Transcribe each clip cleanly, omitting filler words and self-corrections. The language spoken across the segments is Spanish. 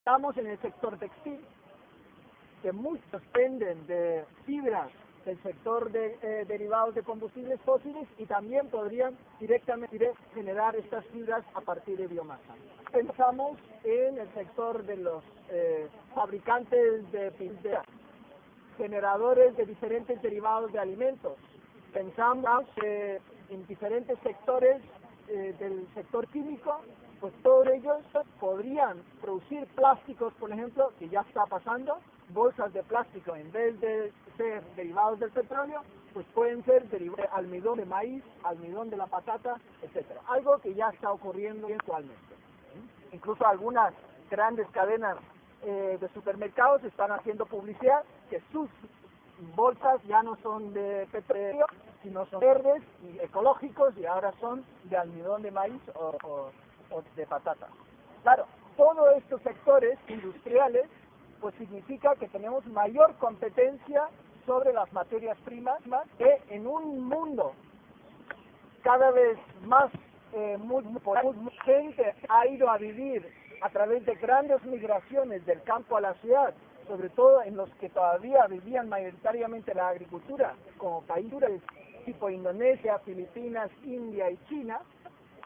Estamos en el sector textil, que muchos dependen de fibras del sector de derivados de combustibles fósiles y también podrían directamente generar estas fibras a partir de biomasa. Pensamos en el sector de los fabricantes de pinturas, generadores de diferentes derivados de alimentos. Pensamos en diferentes sectores del sector químico, pues todos ellos podrían producir plásticos, por ejemplo, que ya está pasando, bolsas de plástico, en vez de ser derivados del petróleo, pues pueden ser almidón de maíz, almidón de la patata, etcétera. Algo que ya está ocurriendo actualmente. Incluso algunas grandes cadenas de supermercados están haciendo publicidad que sus bolsas ya no son de petróleo, sino son verdes y ecológicos y ahora son de almidón de maíz o de patata. Claro, todos estos sectores industriales pues significa que tenemos mayor competencia sobre las materias primas, que en un mundo cada vez más muy gente ha ido a vivir a través de grandes migraciones del campo a la ciudad, sobre todo en los que todavía vivían mayoritariamente la agricultura, como países tipo Indonesia, Filipinas, India y China.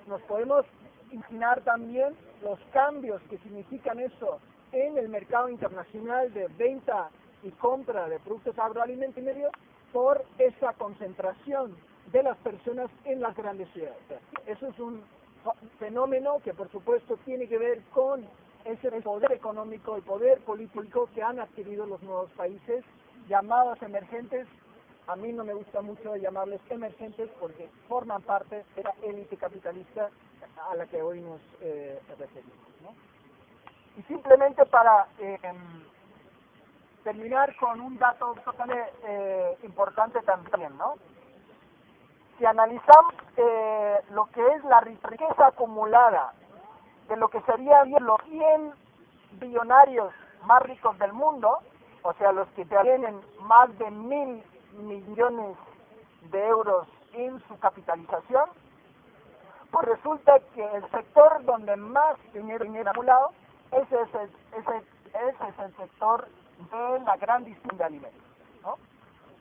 Nos podemos imaginar también los cambios que significan eso en el mercado internacional de venta y compra de productos agroalimentarios por esa concentración de las personas en las grandes ciudades. Eso es un fenómeno que por supuesto tiene que ver con ese poder económico, el poder político que han adquirido los nuevos países llamados emergentes. A mí no me gusta mucho llamarles emergentes porque forman parte de la élite capitalista a la que hoy nos referimos, ¿no? Y simplemente para terminar con un dato importante también, ¿no? Si analizamos lo que es la riqueza acumulada de lo que serían los 100 billonarios más ricos del mundo, o sea, los que tienen más de 1.000 millones de euros en su capitalización, pues resulta que el sector donde más dinero acumulado ese es el sector de la gran distribución de alimentos, ¿no?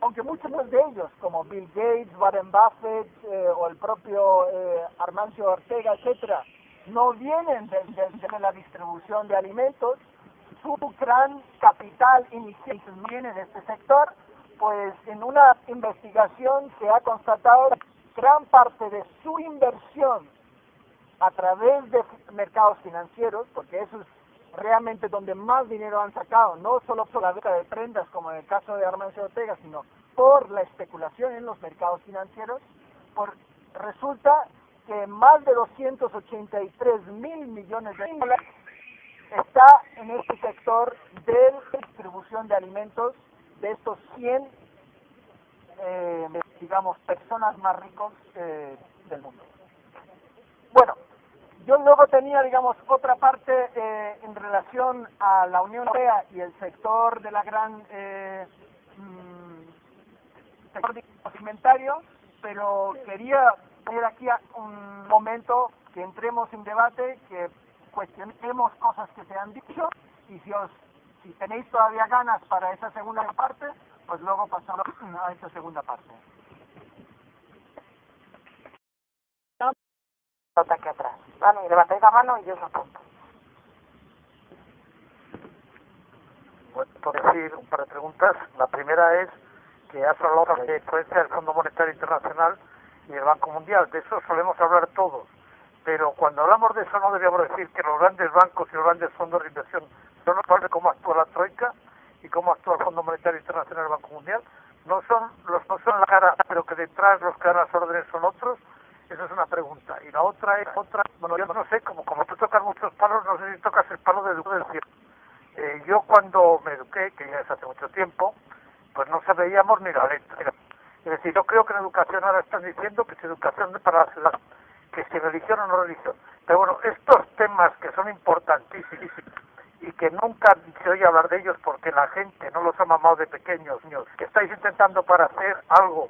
Aunque muchos de ellos, como Bill Gates, Warren Buffett o el propio Armancio Ortega, etcétera, no vienen de la distribución de alimentos, su gran capital inicial viene de este sector, pues en una investigación se ha constatado que gran parte de su inversión a través de mercados financieros, porque eso es realmente donde más dinero han sacado, no solo por la venta de prendas como en el caso de Armancio Ortega, sino por la especulación en los mercados financieros, resulta que más de 283.000 millones de dólares está en este sector de distribución de alimentos de estos 100, digamos, personas más ricos del mundo. Bueno, yo luego tenía, digamos, otra parte en relación a la Unión Europea y el sector de la gran sector alimentario, pero quería tener aquí un momento que entremos en debate, que cuestionemos cosas que se han dicho y si tenéis todavía ganas para esa segunda parte, pues luego pasamos a esa segunda parte. Aquí atrás. Vale, levantáis la mano y yo os apunto. Bueno, por decir un par de preguntas. La primera es que has hablado de la influencia del Fondo Monetario Internacional y el Banco Mundial. De eso solemos hablar todos. Pero cuando hablamos de eso no deberíamos decir que los grandes bancos y los grandes fondos de inversión son los de cómo actúa la Troika y cómo actúa el Fondo Monetario Internacional y el Banco Mundial. No son la cara, pero que detrás los que dan las órdenes son otros. Esa es una pregunta. Y la otra es, bueno, yo no sé, como tú tocas muchos palos, no sé si tocas el palo de educación. Yo cuando me eduqué, que ya es hace mucho tiempo, pues no sabíamos ni la letra. Es decir, yo creo que en educación ahora están diciendo que es educación para la ciudad, que si religión o no religión. Pero bueno, estos temas que son importantísimos y que nunca se oye hablar de ellos porque la gente no los ha mamado de pequeños, que estáis intentando para hacer algo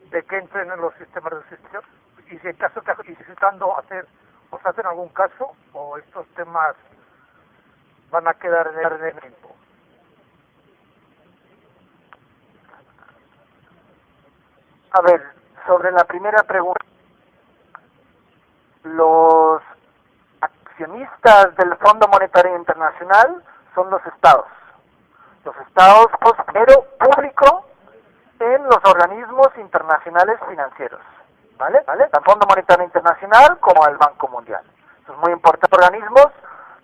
de que entren en los sistemas de justicia, y si en caso que intentando hacer, os hacen algún caso, o estos temas van a quedar en el tiempo. A ver, sobre la primera pregunta, los accionistas del Fondo Monetario Internacional son los estados. Los estados, pues, dinero público en los organismos internacionales financieros, ¿vale? Tanto el Fondo Monetario Internacional como el Banco Mundial. Eso es muy importante. Los organismos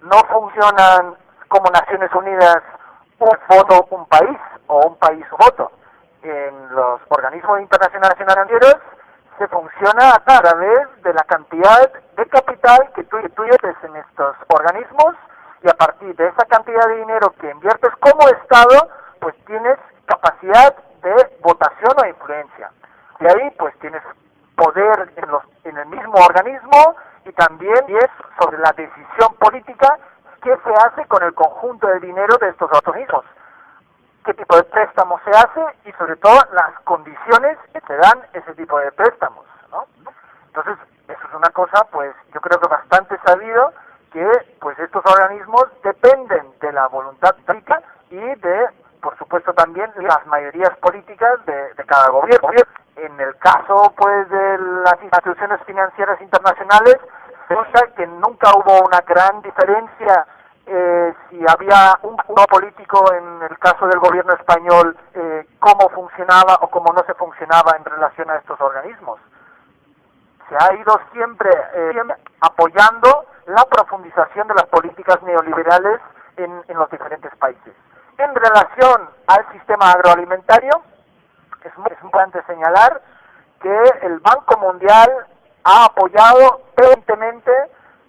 no funcionan como Naciones Unidas, un voto, un país, o un país, un voto. En los organismos internacionales financieros se funciona a través de la cantidad de capital que tú inviertes en estos organismos, y a partir de esa cantidad de dinero que inviertes como Estado, pues tienes capacidad de votación o influencia. De ahí pues tienes poder en el mismo organismo, y también es sobre la decisión política que se hace con el conjunto de dinero de estos organismos, qué tipo de préstamo se hace y sobre todo las condiciones que se dan ese tipo de préstamos, ¿no? Entonces, eso es una cosa, pues yo creo que bastante sabido, que pues estos organismos dependen de la voluntad política y de, por supuesto, también las mayorías políticas de cada gobierno. En el caso pues de las instituciones financieras internacionales, cosa que nunca hubo una gran diferencia si había un político en el caso del gobierno español, cómo funcionaba o cómo no se funcionaba en relación a estos organismos. Se ha ido siempre apoyando la profundización de las políticas neoliberales en los diferentes países. En relación al sistema agroalimentario, es muy importante señalar que el Banco Mundial ha apoyado permanentemente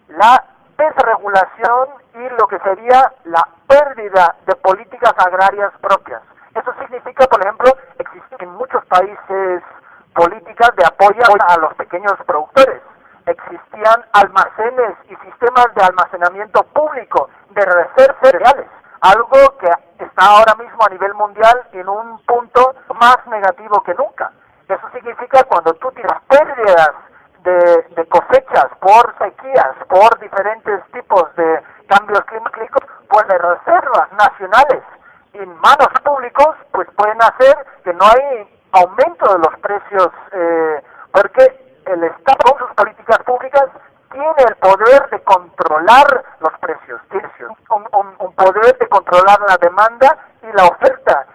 la desregulación y lo que sería la pérdida de políticas agrarias propias. Eso significa, por ejemplo, existen en muchos países políticas de apoyo a los pequeños productores. Existían almacenes y sistemas de almacenamiento público de reservas cereales, algo que está ahora mismo a nivel mundial en un punto más negativo que nunca. Eso significa cuando tú tienes pérdidas de cosechas por sequías, por diferentes tipos de cambios climáticos, pues las reservas nacionales en manos públicos pues pueden hacer que no hay aumento de los precios, porque el Estado con sus políticas públicas tiene el poder de controlar los precios, tiene un poder de controlar la demanda y la oferta,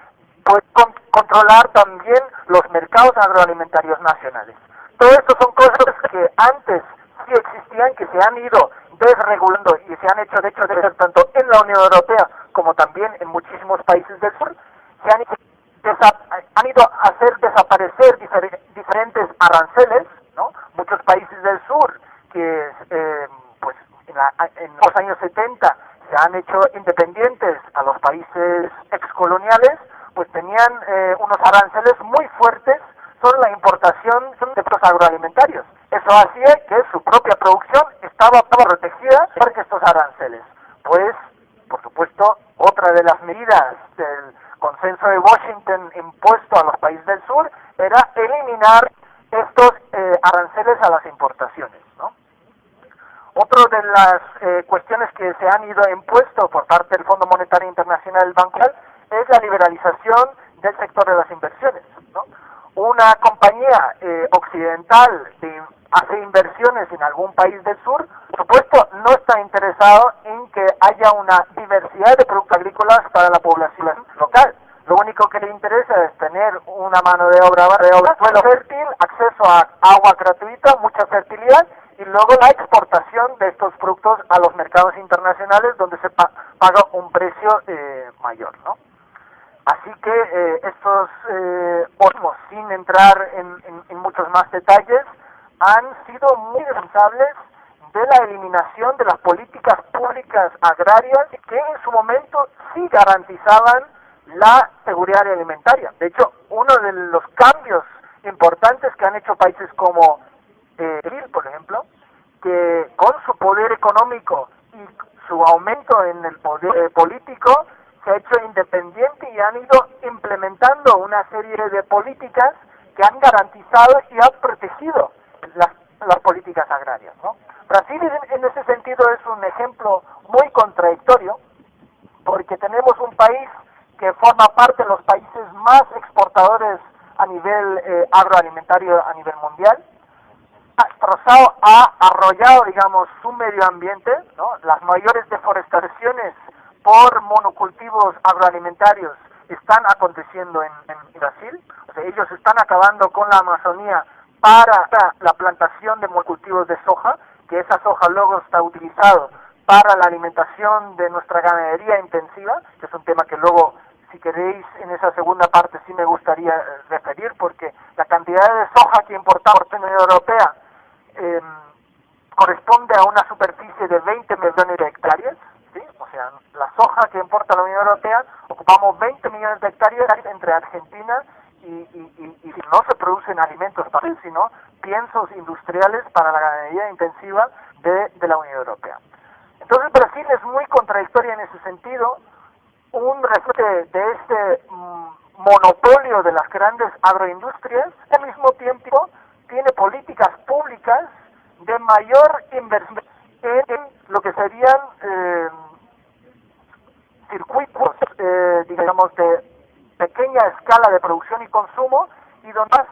puede controlar también los mercados agroalimentarios nacionales. Todo esto son cosas que antes sí existían, que se han ido desregulando y se han hecho, de hecho, tanto en la Unión Europea como también en muchísimos países del sur, se han ido a hacer desaparecer diferentes aranceles, ¿no? Muchos países del sur que pues en los años 70 se han hecho independientes a los países excoloniales, pues tenían unos aranceles muy fuertes sobre la importación de productos agroalimentarios. Eso hacía que su propia producción estaba protegida por estos aranceles. Pues, por supuesto, otra de las medidas del consenso de Washington impuesto a los países del sur era eliminar estos aranceles a las importaciones, ¿no? Otra de las cuestiones que se han ido impuesto por parte del Fondo Monetario Internacional y el Banco Mundial es la liberalización del sector de las inversiones, ¿no? Una compañía occidental hace inversiones en algún país del sur, por supuesto no está interesado en que haya una diversidad de productos agrícolas para la población local. Lo único que le interesa es tener una mano de obra, suelo fértil, acceso a agua gratuita, mucha fertilidad, y luego la exportación de estos productos a los mercados internacionales donde se paga un precio mayor, ¿no? Así que estos organismos, sin entrar en muchos más detalles, han sido muy responsables de la eliminación de las políticas públicas agrarias que en su momento sí garantizaban la seguridad alimentaria. De hecho, uno de los cambios importantes que han hecho países como Brasil, por ejemplo, que con su poder económico y su aumento en el poder político se ha hecho independiente y han ido implementando una serie de políticas que han garantizado y han protegido las políticas agrarias, ¿no? Brasil en ese sentido es un ejemplo muy contradictorio, que tenemos un país que forma parte de los países más exportadores a nivel agroalimentario a nivel mundial, ha destrozado, ha arrollado, digamos, su medio ambiente, ¿no? Las mayores deforestaciones por monocultivos agroalimentarios están aconteciendo en Brasil. O sea, ellos están acabando con la Amazonía para la plantación de monocultivos de soja, que esa soja luego está utilizado para la alimentación de nuestra ganadería intensiva, que es un tema que luego, si queréis, en esa segunda parte sí me gustaría referir, porque la cantidad de soja que importamos en la Unión Europea corresponde a una superficie de 20 millones de hectáreas, ¿sí? O sea, la soja que importa la Unión Europea, ocupamos 20 millones de hectáreas entre Argentina y no se producen alimentos para él, sino piensos industriales para la ganadería intensiva de la Unión Europea. Entonces Brasil es muy contradictoria en ese sentido, un reflejo de este monopolio de las grandes agroindustrias, al mismo tiempo tiene políticas públicas de mayor inversión en lo que serían circuitos, digamos, de pequeña escala de producción y consumo, y donde más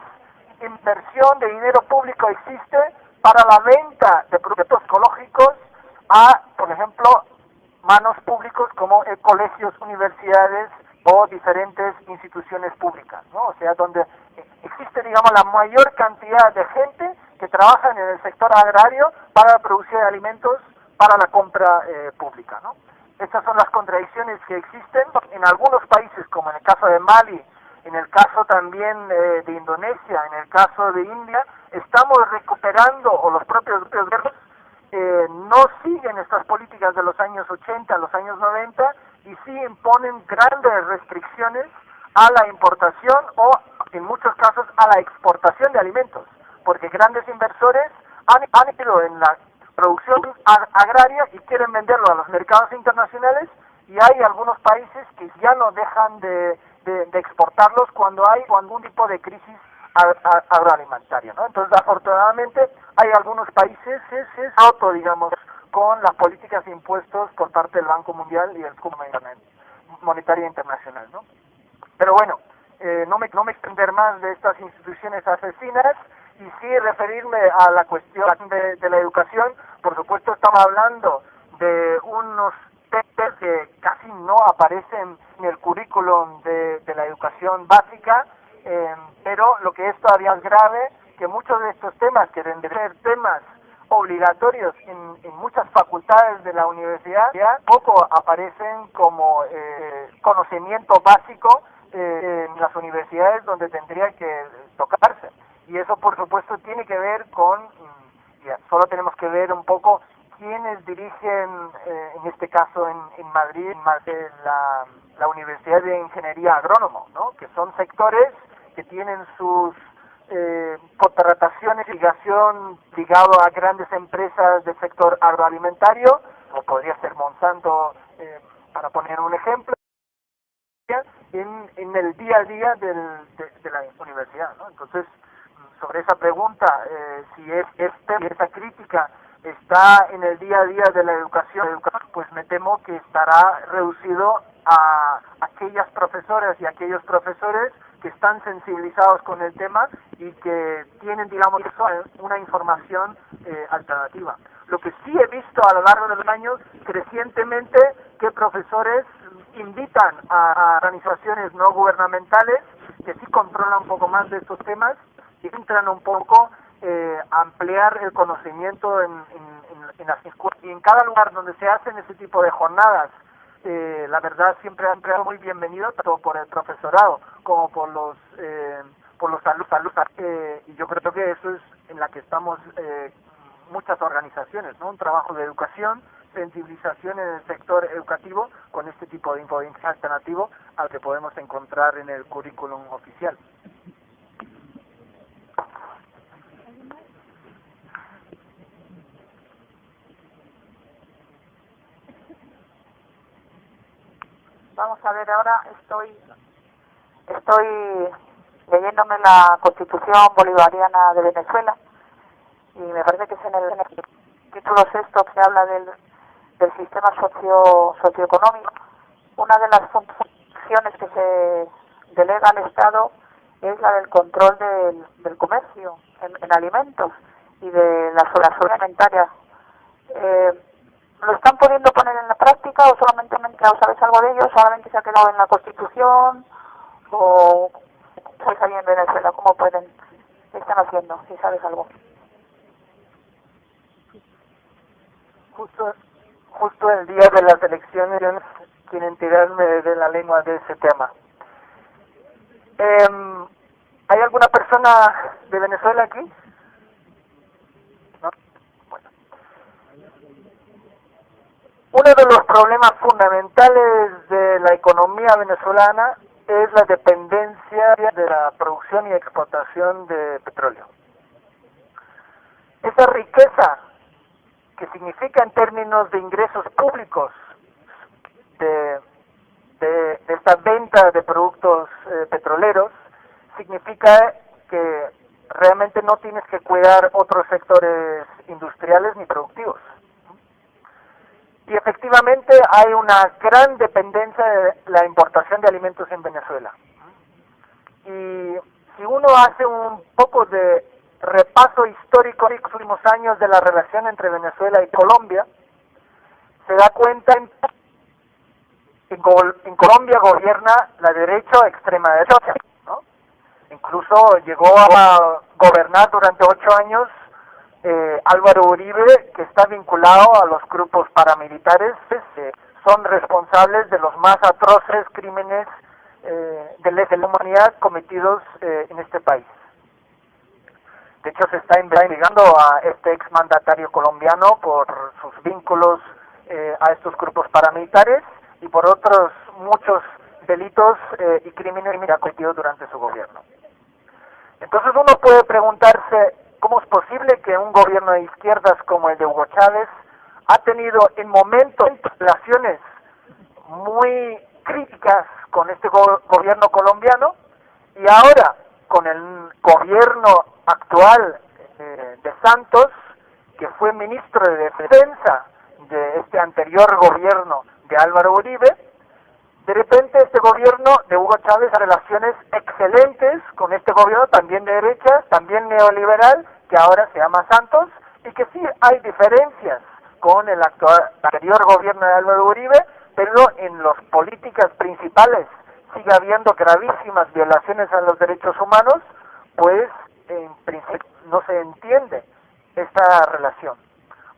inversión de dinero público existe para la venta de productos ecológicos a, por ejemplo, manos públicos como colegios, universidades o diferentes instituciones públicas, ¿no? O sea, donde existe, digamos, la mayor cantidad de gente que trabaja en el sector agrario para la producción de alimentos para la compra pública, ¿no? Estas son las contradicciones que existen en algunos países, como en el caso de Mali, en el caso también de Indonesia, en el caso de India. Estamos recuperando, o los propios gobiernos no siguen estas políticas de los años 80, los años 90, y sí imponen grandes restricciones a la importación o, en muchos casos, a la exportación de alimentos, porque grandes inversores han ido en la producción agraria y quieren venderlo a los mercados internacionales, y hay algunos países que ya no dejan de exportarlos cuando hay algún tipo de crisis agroalimentaria, ¿no? Entonces, afortunadamente, hay algunos países digamos, con las políticas de impuestos por parte del Banco Mundial y el Fondo Monetario Internacional, ¿no? Pero bueno, no me extender más de estas instituciones asesinas, y sí referirme a la cuestión de la educación. Por supuesto, estamos hablando de unos temas que casi no aparecen en el currículum de la educación básica, pero lo que es todavía más grave, que muchos de estos temas, que deben ser temas obligatorios en muchas facultades de la universidad, ya poco aparecen como conocimiento básico en las universidades donde tendría que tocarse. Y eso, por supuesto, tiene que ver con, solo tenemos que ver un poco quiénes dirigen, en este caso en Madrid, la Universidad de Ingeniería Agrónomo, ¿no? Que son sectores que tienen sus contrataciones y ligación ligado a grandes empresas del sector agroalimentario, o podría ser Monsanto, para poner un ejemplo, en el día a día de la universidad, ¿no? Entonces, sobre esa pregunta, si esa crítica está en el día a día de la educación, pues me temo que estará reducido a aquellas profesoras y aquellos profesores que están sensibilizados con el tema y que tienen, digamos, una información alternativa. Lo que sí he visto a lo largo de los años, crecientemente, que profesores invitan a organizaciones no gubernamentales que sí controlan un poco más de estos temas y entran un poco a ampliar el conocimiento en las escuelas. Y en cada lugar donde se hacen ese tipo de jornadas, la verdad siempre han sido muy bienvenidos, tanto por el profesorado como por los alumnos, y yo creo que eso es en la que estamos muchas organizaciones, ¿no? Un trabajo de educación, sensibilización en el sector educativo con este tipo de información alternativo al que podemos encontrar en el currículum oficial. Vamos a ver, ahora estoy leyéndome la Constitución Bolivariana de Venezuela, y me parece que es en el título sexto que habla del sistema socioeconómico, una de las funciones que se delega al Estado es la del control del comercio en alimentos y de la soberanía alimentaria. ¿Lo están pudiendo poner en la práctica o solamente sabes algo de ello? ¿Solamente se ha quedado en la Constitución? ¿O pues ahí en Venezuela cómo pueden? ¿Qué están haciendo? Si sabes algo. Justo el día de las elecciones quieren tirarme de la lengua de ese tema. ¿Hay alguna persona de Venezuela aquí? ¿No? Bueno. Uno de los problemas fundamentales de la economía venezolana es la dependencia de la producción y exportación de petróleo. Esa riqueza que significa en términos de ingresos públicos de esta venta de productos petroleros, significa que realmente no tienes que cuidar otros sectores industriales ni productivos. Y efectivamente hay una gran dependencia de la importación de alimentos en Venezuela. Y si uno hace un poco de repaso histórico de los últimos años de la relación entre Venezuela y Colombia, se da cuenta en Colombia gobierna la derecha o extrema derecha, ¿no? Incluso llegó a gobernar durante 8 años Álvaro Uribe, que está vinculado a los grupos paramilitares, son responsables de los más atroces crímenes de lesa humanidad cometidos en este país. De hecho, se está investigando a este exmandatario colombiano por sus vínculos a estos grupos paramilitares y por otros muchos delitos y crímenes que ha cometido durante su gobierno. Entonces uno puede preguntarse cómo es posible que un gobierno de izquierdas como el de Hugo Chávez ha tenido en momentos relaciones muy críticas con este gobierno colombiano y ahora con el gobierno actual de Santos, que fue ministro de Defensa de este anterior gobierno de Álvaro Uribe, de repente este gobierno de Hugo Chávez ha relaciones excelentes con este gobierno también de derecha, también neoliberal, que ahora se llama Santos, y que sí hay diferencias con el anterior gobierno de Álvaro Uribe, pero en las políticas principales sigue habiendo gravísimas violaciones a los derechos humanos, pues en principio no se entiende esta relación.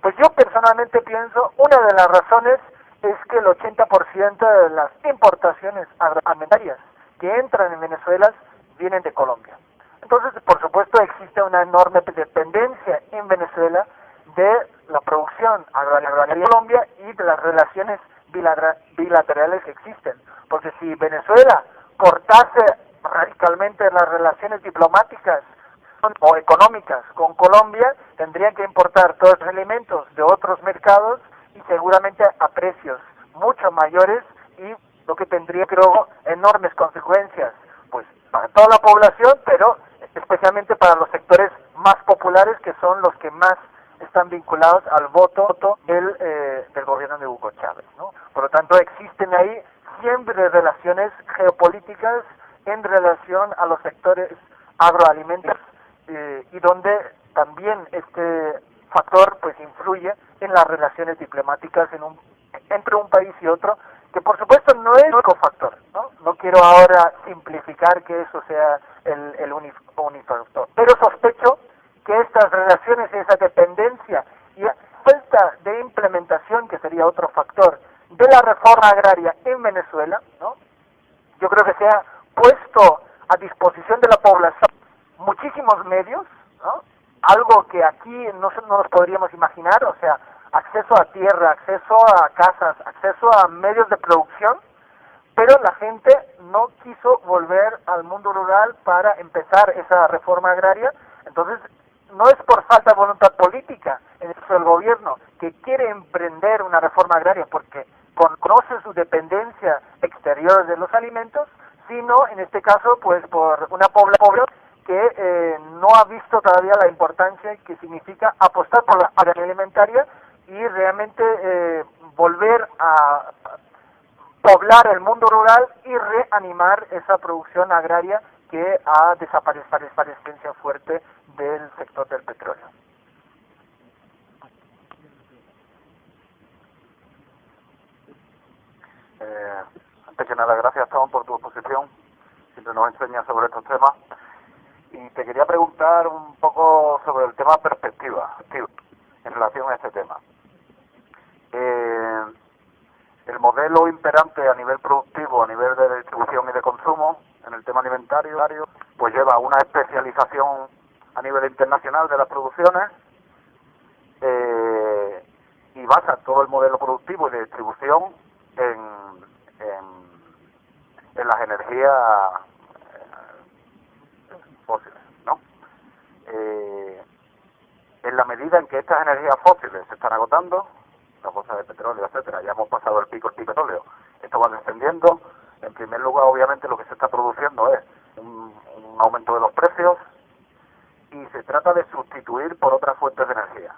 Pues yo personalmente pienso, una de las razones es que el 80% de las importaciones agroalimentarias que entran en Venezuela vienen de Colombia. Entonces, por supuesto, existe una enorme dependencia en Venezuela de la producción agroalimentaria de Colombia y de las relaciones bilaterales que existen. Porque si Venezuela cortase radicalmente las relaciones diplomáticas o económicas con Colombia, tendrían que importar todos los alimentos de otros mercados y seguramente a precios mucho mayores y lo que tendría, creo, enormes consecuencias pues para toda la población, pero especialmente para los sectores más populares, que son los que más están vinculados al voto del gobierno de Hugo Chávez, ¿no? Por lo tanto, existen ahí siempre relaciones geopolíticas en relación a los sectores agroalimentarios y donde también este factor pues influye en las relaciones diplomáticas entre un país y otro, que por supuesto no es el único factor, ¿no? No quiero ahora simplificar que eso sea el único factor, pero sospecho que estas relaciones, esa dependencia y la falta de implementación, que sería otro factor, de la reforma agraria en Venezuela, ¿no? Yo creo que se ha puesto a disposición de la población muchísimos medios, ¿no? Algo que aquí no nos podríamos imaginar, o sea, acceso a tierra, acceso a casas, acceso a medios de producción, pero la gente no quiso volver al mundo rural para empezar esa reforma agraria. Entonces, no es por falta de voluntad política en el gobierno que quiere emprender una reforma agraria porque conoce su dependencia exterior de los alimentos, sino en este caso pues por una población que no ha visto todavía la importancia que significa apostar por la alimentaria y realmente volver a poblar el mundo rural y reanimar esa producción agraria que ha desaparecido fuerte del sector del petróleo. Antes que nada, gracias, Tom, por tu exposición. Siempre nos enseñas sobre estos temas. Y te quería preguntar un poco sobre el tema perspectiva en relación a este tema. El modelo imperante a nivel productivo, a nivel de distribución y de consumo, en el tema alimentario, pues lleva a una especialización a nivel internacional de las producciones y basa todo el modelo productivo y de distribución en las energías fósiles, ¿no? En la medida en que estas energías fósiles se están agotando, las bolsas de petróleo, etcétera, ya hemos pasado el pico del petróleo, esto va descendiendo. En primer lugar, obviamente, lo que se está produciendo es un aumento de los precios y se trata de sustituir por otras fuentes de energía.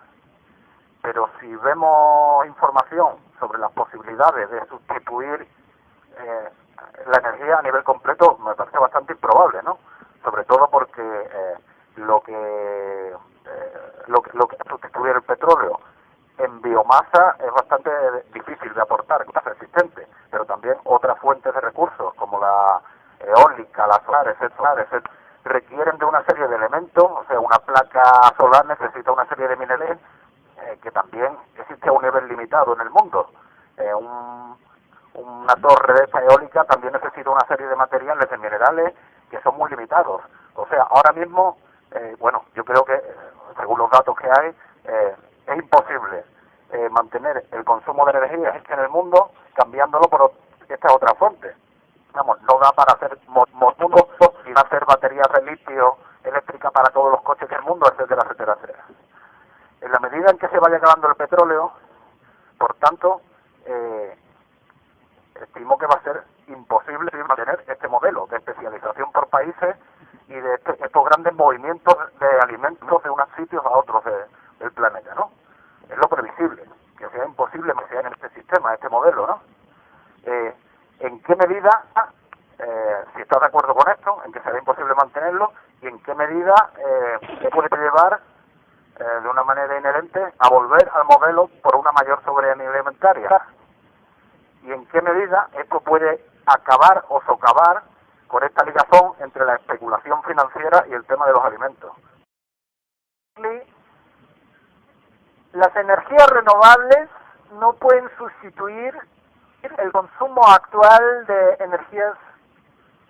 Pero si vemos información sobre las posibilidades de sustituir la energía a nivel completo, me parece bastante improbable, ¿no? Sobre todo porque lo que sustituir el petróleo en biomasa es bastante difícil de aportar, es existente, pero también otras fuentes de recursos como la eólica, la solar, etcétera, requieren de una serie de elementos. O sea, una placa solar necesita una serie de minerales que también existe a un nivel limitado en el mundo. Una torre de esta eólica también necesita una serie de materiales, de minerales que son muy limitados. O sea, ahora mismo, yo creo que, según los datos que hay, es imposible mantener el consumo de energía en el mundo cambiándolo por esta otra fuente. Vamos, no da para hacer motos y hacer baterías de litio eléctrica para todos los coches del mundo, etcétera, etcétera, etcétera. En la medida en que se vaya acabando el petróleo, por tanto, estimo que va a ser imposible mantener este modelo de especialización por países y de estos grandes movimientos de alimentos de unos sitios a otros del planeta, ¿no? Es lo previsible, que sea imposible que sea en este sistema, este modelo, ¿no? ¿En qué medida, si estás de acuerdo con esto, en que será imposible mantenerlo, y en qué medida se puede llevar de una manera inherente a volver al modelo por una mayor soberanía alimentaria? ¿Y en qué medida esto puede acabar o socavar con esta ligazón entre la especulación financiera y el tema de los alimentos? Las energías renovables no pueden sustituir el consumo actual de energías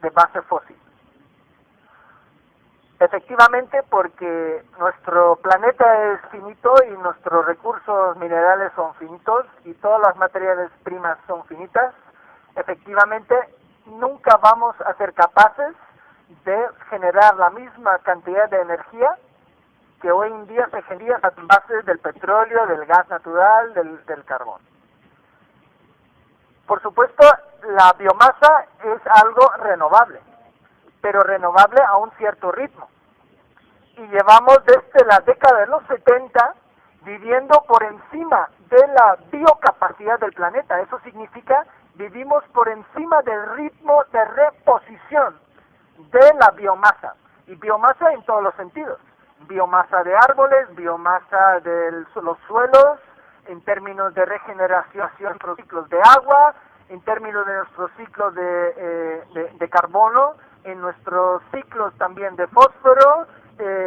de base fósil. Efectivamente, porque nuestro planeta es finito y nuestros recursos minerales son finitos y todas las materias primas son finitas, efectivamente nunca vamos a ser capaces de generar la misma cantidad de energía que hoy en día se genera a base del petróleo, del gas natural, del carbón. Por supuesto, la biomasa es algo renovable, pero renovable a un cierto ritmo. Y llevamos desde la década de los 70 viviendo por encima de la biocapacidad del planeta. Eso significa vivimos por encima del ritmo de reposición de la biomasa. Y biomasa en todos los sentidos. Biomasa de árboles, biomasa de los suelos, en términos de regeneración, nuestros ciclos de agua, en términos de nuestros ciclos de carbono, en nuestros ciclos también de fósforo,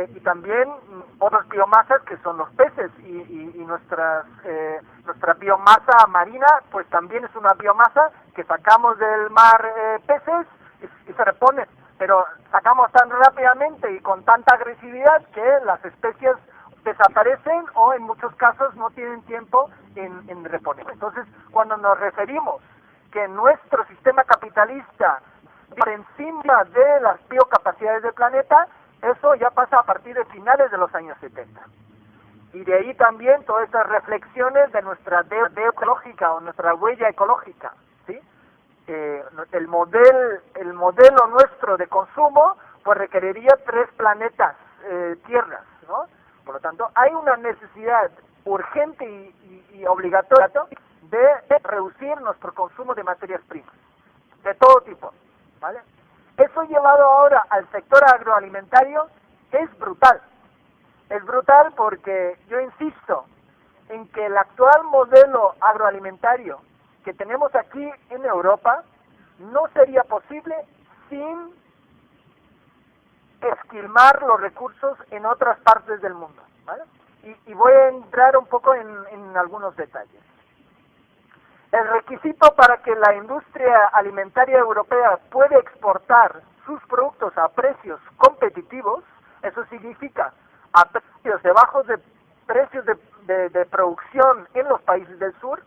y también otras biomasas que son los peces y nuestra biomasa marina, pues también es una biomasa que sacamos del mar peces y se repone, pero sacamos tan rápidamente y con tanta agresividad que las especies desaparecen o en muchos casos no tienen tiempo en reponer. Entonces, cuando nos referimos que nuestro sistema capitalista por encima de las biocapacidades del planeta, eso ya pasa a partir de finales de los años 70. Y de ahí también todas esas reflexiones de nuestra deuda ecológica o nuestra huella ecológica, ¿sí? El modelo nuestro de consumo pues requeriría 3 planetas, tierras, ¿no? Por lo tanto, hay una necesidad urgente y obligatoria de reducir nuestro consumo de materias primas, de todo tipo, ¿vale? Eso llevado ahora al sector agroalimentario es brutal. Es brutal porque yo insisto en que el actual modelo agroalimentario que tenemos aquí en Europa no sería posible sin esquilmar los recursos en otras partes del mundo, ¿vale? Y voy a entrar un poco en algunos detalles. El requisito para que la industria alimentaria europea pueda exportar sus productos a precios competitivos, eso significa a precios debajo de precios de producción en los países del sur,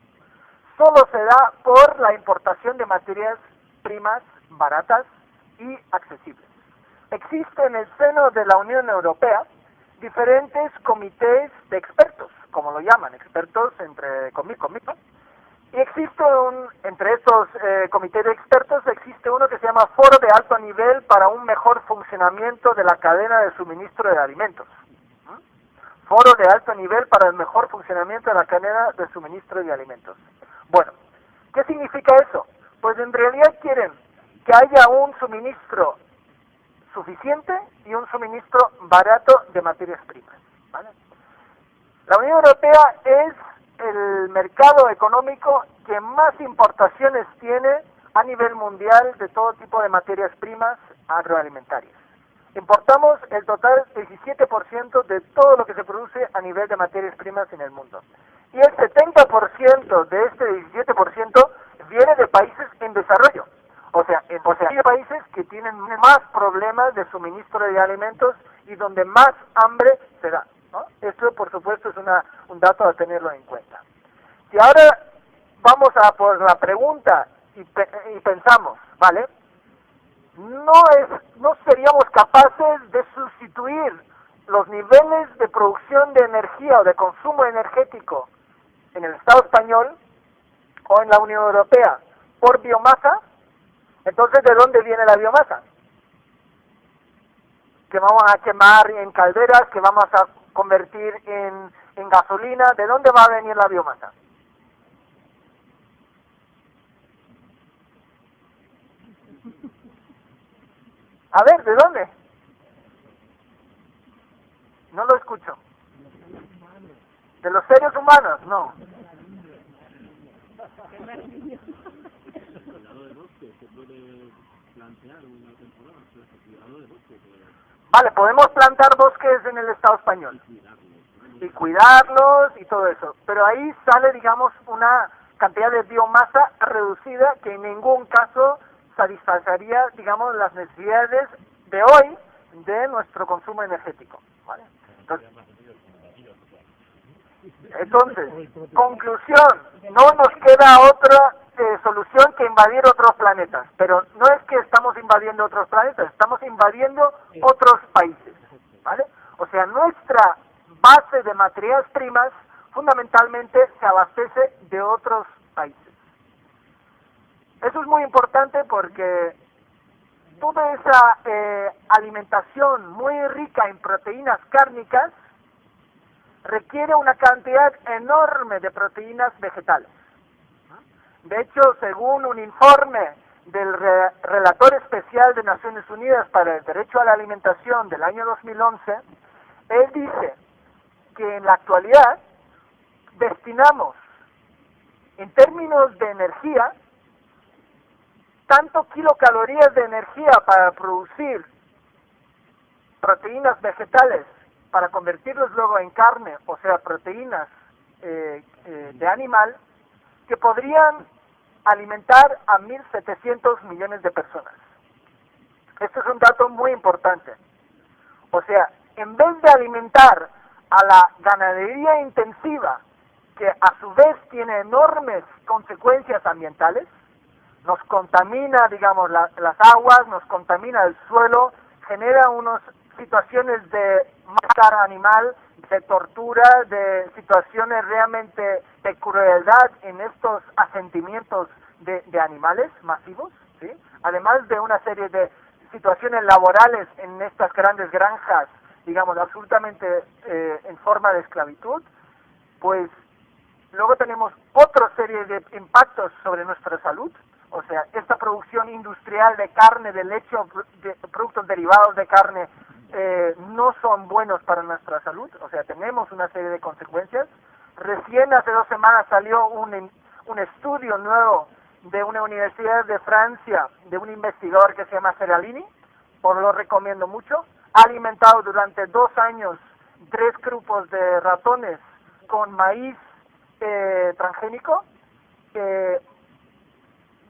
solo se da por la importación de materias primas baratas y accesibles. Existe en el seno de la Unión Europea diferentes comités de expertos, como lo llaman, expertos entre conmigo. Y existe entre estos comités de expertos, existe uno que se llama Foro de Alto Nivel para un mejor funcionamiento de la cadena de suministro de alimentos. Foro de Alto Nivel para el mejor funcionamiento de la cadena de suministro de alimentos. Bueno, ¿qué significa eso? Pues en realidad quieren que haya un suministro suficiente y un suministro barato de materias primas, ¿vale? La Unión Europea es el mercado económico que más importaciones tiene a nivel mundial de todo tipo de materias primas agroalimentarias. Importamos el total 17% de todo lo que se produce a nivel de materias primas en el mundo. Y el 70% de este 17% viene de países en desarrollo. O sea, hay países que tienen más problemas de suministro de alimentos y donde más hambre se da, ¿no? Esto, por supuesto, es un dato a tenerlo en cuenta. Si ahora vamos a por la pregunta y pensamos, ¿vale? No seríamos capaces de sustituir los niveles de producción de energía o de consumo energético en el Estado español o en la Unión Europea por biomasa. Entonces, ¿de dónde viene la biomasa? Que vamos a quemar en calderas, que vamos a convertir en gasolina. ¿De dónde va a venir la biomasa? A ver, ¿de dónde? No lo escucho. ¿De los seres humanos? No. Vale, podemos plantar bosques en el Estado español y cuidarlos y todo eso, pero ahí sale, digamos, una cantidad de biomasa reducida que en ningún caso satisfacería, digamos, las necesidades de hoy de nuestro consumo energético, ¿vale? Entonces, conclusión, no nos queda otra solución que invadir otros planetas, pero no es que estamos invadiendo otros planetas, estamos invadiendo otros países, ¿vale? O sea, nuestra base de materias primas fundamentalmente se abastece de otros países. Eso es muy importante porque toda esa alimentación muy rica en proteínas cárnicas requiere una cantidad enorme de proteínas vegetales. De hecho, según un informe del relator especial de Naciones Unidas para el Derecho a la Alimentación del año 2011, él dice que en la actualidad destinamos, en términos de energía, tanto kilocalorías de energía para producir proteínas vegetales, para convertirlos luego en carne, o sea, proteínas de animal, que podrían alimentar a 1.700 millones de personas. Esto es un dato muy importante. O sea, en vez de alimentar a la ganadería intensiva, que a su vez tiene enormes consecuencias ambientales, nos contamina, digamos, las aguas, nos contamina el suelo, genera unas situaciones de maltrato animal, de tortura, de situaciones realmente de crueldad en estos asentamientos de animales masivos, ¿sí? Además de una serie de situaciones laborales en estas grandes granjas, digamos, absolutamente en forma de esclavitud, pues Luego tenemos otra serie de impactos sobre nuestra salud, o sea, esta producción industrial de carne, de leche o de productos derivados de carne no son buenos para nuestra salud, o sea, tenemos una serie de consecuencias. Recién hace 2 semanas salió un estudio nuevo de una universidad de Francia, de un investigador que se llama Seralini, os lo recomiendo mucho. Ha alimentado durante 2 años 3 grupos de ratones con maíz transgénico.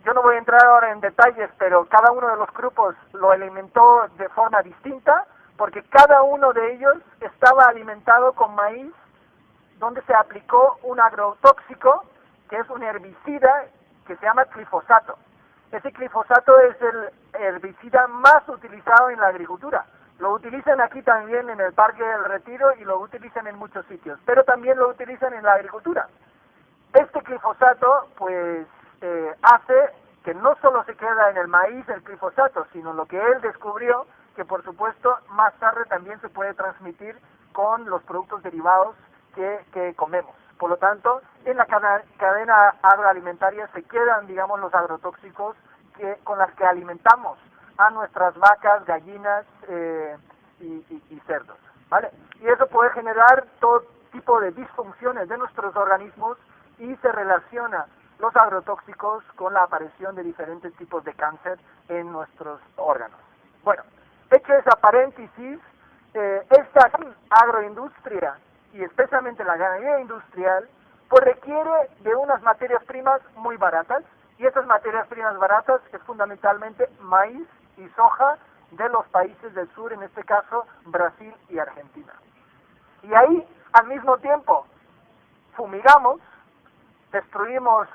Yo no voy a entrar ahora en detalles, pero cada uno de los grupos lo alimentó de forma distinta, porque cada uno de ellos estaba alimentado con maíz donde se aplicó un agrotóxico, que es un herbicida que se llama glifosato. Ese glifosato es el herbicida más utilizado en la agricultura. Lo utilizan aquí también en el Parque del Retiro y lo utilizan en muchos sitios, pero también lo utilizan en la agricultura. Este glifosato, pues, hace que no solo se queda en el maíz el glifosato, sino lo que él descubrió, que por supuesto más tarde también se puede transmitir con los productos derivados que comemos. Por lo tanto, en la cadena agroalimentaria se quedan, digamos, los agrotóxicos con las que alimentamos a nuestras vacas, gallinas y cerdos, ¿vale? Y eso puede generar todo tipo de disfunciones de nuestros organismos y se relaciona los agrotóxicos con la aparición de diferentes tipos de cáncer en nuestros órganos. Bueno, hecho esa paréntesis, esta agroindustria y especialmente la ganadería industrial, pues requiere de unas materias primas muy baratas, y esas materias primas baratas es fundamentalmente maíz y soja de los países del sur, en este caso Brasil y Argentina. Y ahí, al mismo tiempo, fumigamos, destruimos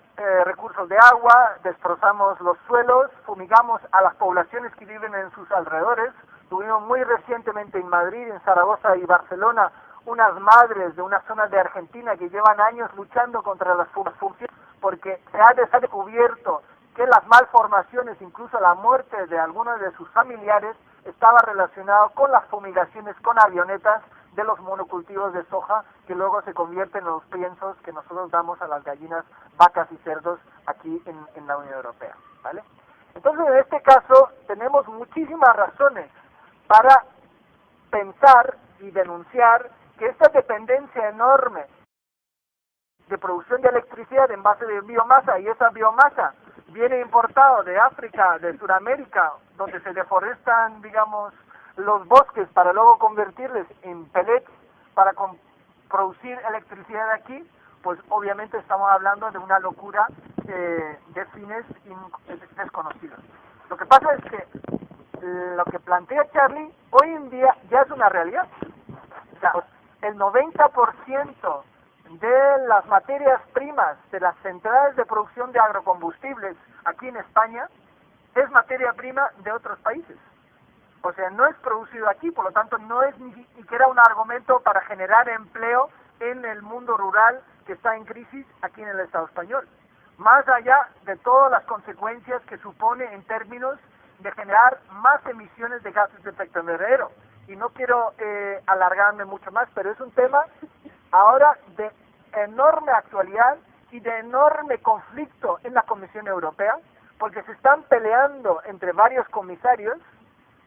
recursos de agua, destrozamos los suelos, fumigamos a las poblaciones que viven en sus alrededores. Tuvimos muy recientemente en Madrid, en Zaragoza y Barcelona unas madres de unas zonas de Argentina que llevan años luchando contra las fumigaciones porque se ha descubierto que las malformaciones, incluso la muerte de algunos de sus familiares, estaba relacionado con las fumigaciones con avionetas de los monocultivos de soja que luego se convierten en los piensos que nosotros damos a las gallinas, vacas y cerdos aquí en la Unión Europea, ¿vale? Entonces, en este caso, tenemos muchísimas razones para pensar y denunciar que esta dependencia enorme de producción de electricidad en base de biomasa, y esa biomasa viene importada de África, de Sudamérica, donde se deforestan, digamos, los bosques para luego convertirles en pellets para producir electricidad aquí, pues obviamente estamos hablando de una locura de fines desconocidos. Lo que pasa es que lo que plantea Charlie hoy en día ya es una realidad. O sea, el 90% de las materias primas de las centrales de producción de agrocombustibles aquí en España es materia prima de otros países. O sea, no es producido aquí, por lo tanto no es ni siquiera un argumento para generar empleo en el mundo rural que está en crisis aquí en el Estado español. Más allá de todas las consecuencias que supone en términos de generar más emisiones de gases de efecto invernadero. Y no quiero alargarme mucho más, pero es un tema ahora de enorme actualidad y de enorme conflicto en la Comisión Europea, porque se están peleando entre varios comisarios,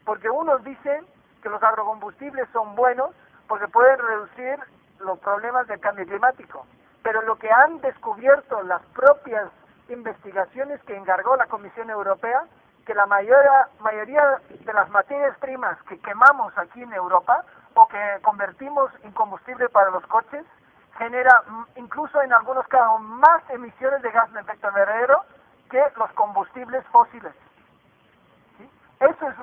porque unos dicen que los agrocombustibles son buenos porque pueden reducir los problemas del cambio climático, pero lo que han descubierto las propias investigaciones que encargó la Comisión Europea, que la mayoría de las materias primas que quemamos aquí en Europa o que convertimos en combustible para los coches genera incluso en algunos casos más emisiones de gas de efecto invernadero que los combustibles fósiles. ¿Sí? Eso es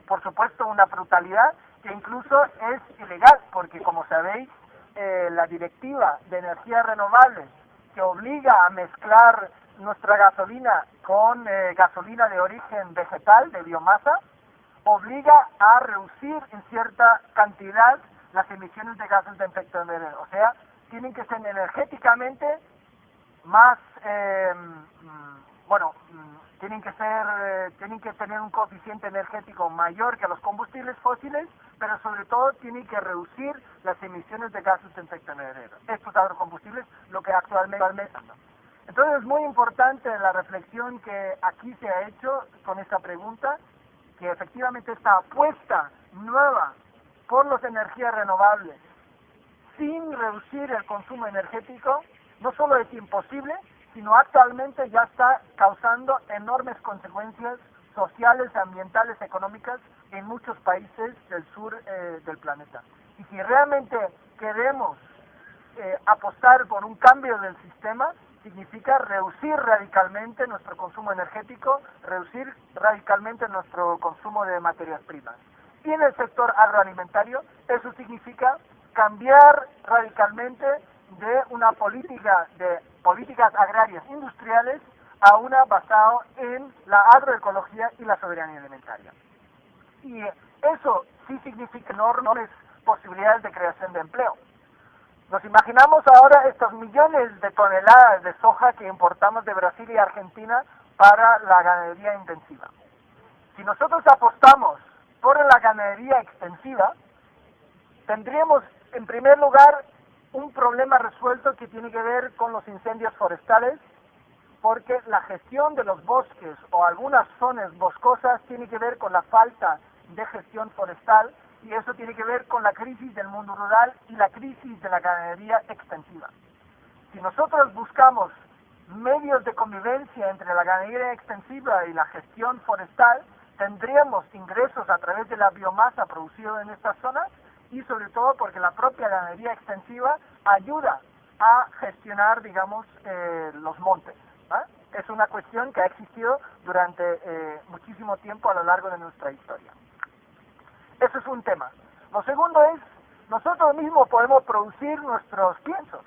por supuesto una brutalidad que incluso es ilegal, porque como sabéis la directiva de energías renovables que obliga a mezclar nuestra gasolina con gasolina de origen vegetal, de biomasa, obliga a reducir en cierta cantidad las emisiones de gases de efecto invernadero. O sea, tienen que ser energéticamente más tienen que tener un coeficiente energético mayor que los combustibles fósiles, pero sobre todo tienen que reducir las emisiones de gases de efecto invernadero. Estos agrocombustibles, lo que actualmente están. Entonces es muy importante la reflexión que aquí se ha hecho con esta pregunta, que efectivamente esta apuesta nueva por las energías renovables sin reducir el consumo energético no solo es imposible, sino actualmente ya está causando enormes consecuencias sociales, ambientales, económicas en muchos países del sur del planeta. Y si realmente queremos apostar por un cambio del sistema, significa reducir radicalmente nuestro consumo energético, reducir radicalmente nuestro consumo de materias primas. Y en el sector agroalimentario, eso significa cambiar radicalmente de una políticas agrarias industriales a una basada en la agroecología y la soberanía alimentaria. Y eso sí significa enormes posibilidades de creación de empleo. Nos imaginamos ahora estos millones de toneladas de soja que importamos de Brasil y Argentina para la ganadería intensiva. Si nosotros apostamos por la ganadería extensiva, tendríamos en primer lugar un problema resuelto que tiene que ver con los incendios forestales, porque la gestión de los bosques o algunas zonas boscosas tiene que ver con la falta de gestión forestal, y eso tiene que ver con la crisis del mundo rural y la crisis de la ganadería extensiva. Si nosotros buscamos medios de convivencia entre la ganadería extensiva y la gestión forestal, tendríamos ingresos a través de la biomasa producida en estas zonas, y sobre todo porque la propia ganadería extensiva ayuda a gestionar, digamos, los montes. Es una cuestión que ha existido durante muchísimo tiempo a lo largo de nuestra historia. Eso es un tema. Lo segundo es, nosotros mismos podemos producir nuestros piensos.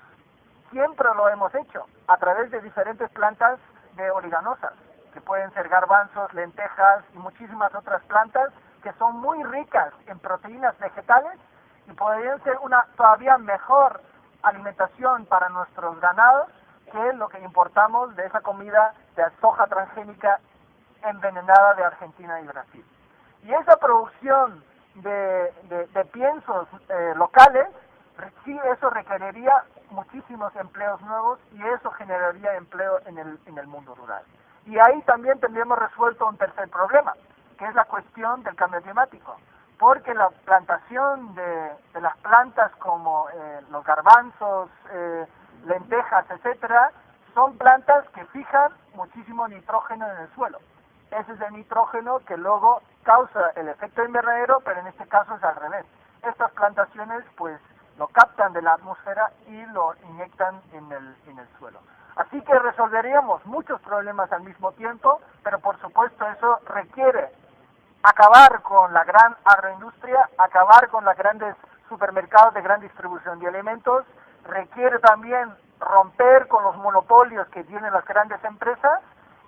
Siempre lo hemos hecho, a través de diferentes plantas de oleaginosas, que pueden ser garbanzos, lentejas y muchísimas otras plantas que son muy ricas en proteínas vegetales y podrían ser una todavía mejor alimentación para nuestros ganados que lo que importamos de esa comida de soja transgénica envenenada de Argentina y Brasil. Y esa producción de piensos locales, sí, eso requeriría muchísimos empleos nuevos y eso generaría empleo en el mundo rural. Y ahí también tendríamos resuelto un tercer problema, que es la cuestión del cambio climático, porque la plantación de las plantas como los garbanzos, lentejas, etcétera, son plantas que fijan muchísimo nitrógeno en el suelo. Ese es el nitrógeno que luego causa el efecto invernadero, pero en este caso es al revés. Estas plantaciones pues lo captan de la atmósfera y lo inyectan en el suelo. Así que resolveríamos muchos problemas al mismo tiempo, pero por supuesto eso requiere acabar con la gran agroindustria, acabar con los grandes supermercados de gran distribución de alimentos, requiere también romper con los monopolios que tienen las grandes empresas,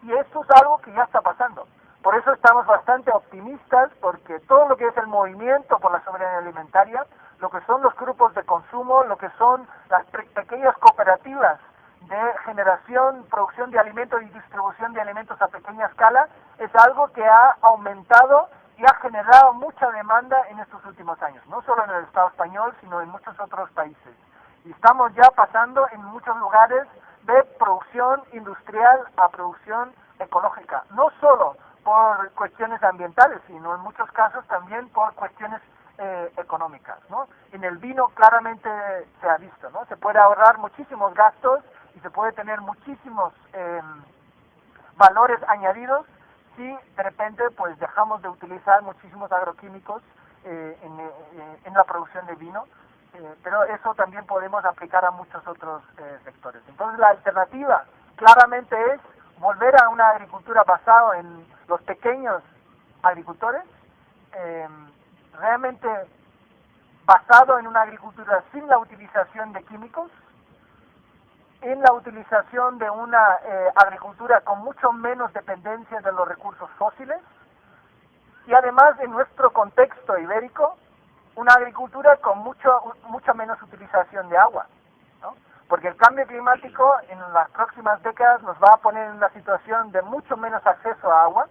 y esto es algo que ya está pasando. Por eso estamos bastante optimistas, porque todo lo que es el movimiento por la soberanía alimentaria, lo que son los grupos de consumo, lo que son las pequeñas cooperativas de generación, producción de alimentos y distribución de alimentos a pequeña escala, es algo que ha aumentado y ha generado mucha demanda en estos últimos años, no solo en el Estado español, sino en muchos otros países. Y estamos ya pasando en muchos lugares de producción industrial a producción ecológica, no solo por cuestiones ambientales, sino en muchos casos también por cuestiones económicas, ¿no? En el vino claramente se ha visto, ¿no? Se puede ahorrar muchísimos gastos y se puede tener muchísimos valores añadidos si de repente pues dejamos de utilizar muchísimos agroquímicos en la producción de vino, pero eso también podemos aplicar a muchos otros sectores. Entonces la alternativa claramente es volver a una agricultura basada en los pequeños agricultores, realmente basado en una agricultura sin la utilización de químicos, en la utilización de una agricultura con mucho menos dependencia de los recursos fósiles, y además en nuestro contexto ibérico, una agricultura con mucha menos utilización de agua, ¿no? porque el cambio climático en las próximas décadas nos va a poner en una situación de mucho menos acceso a agua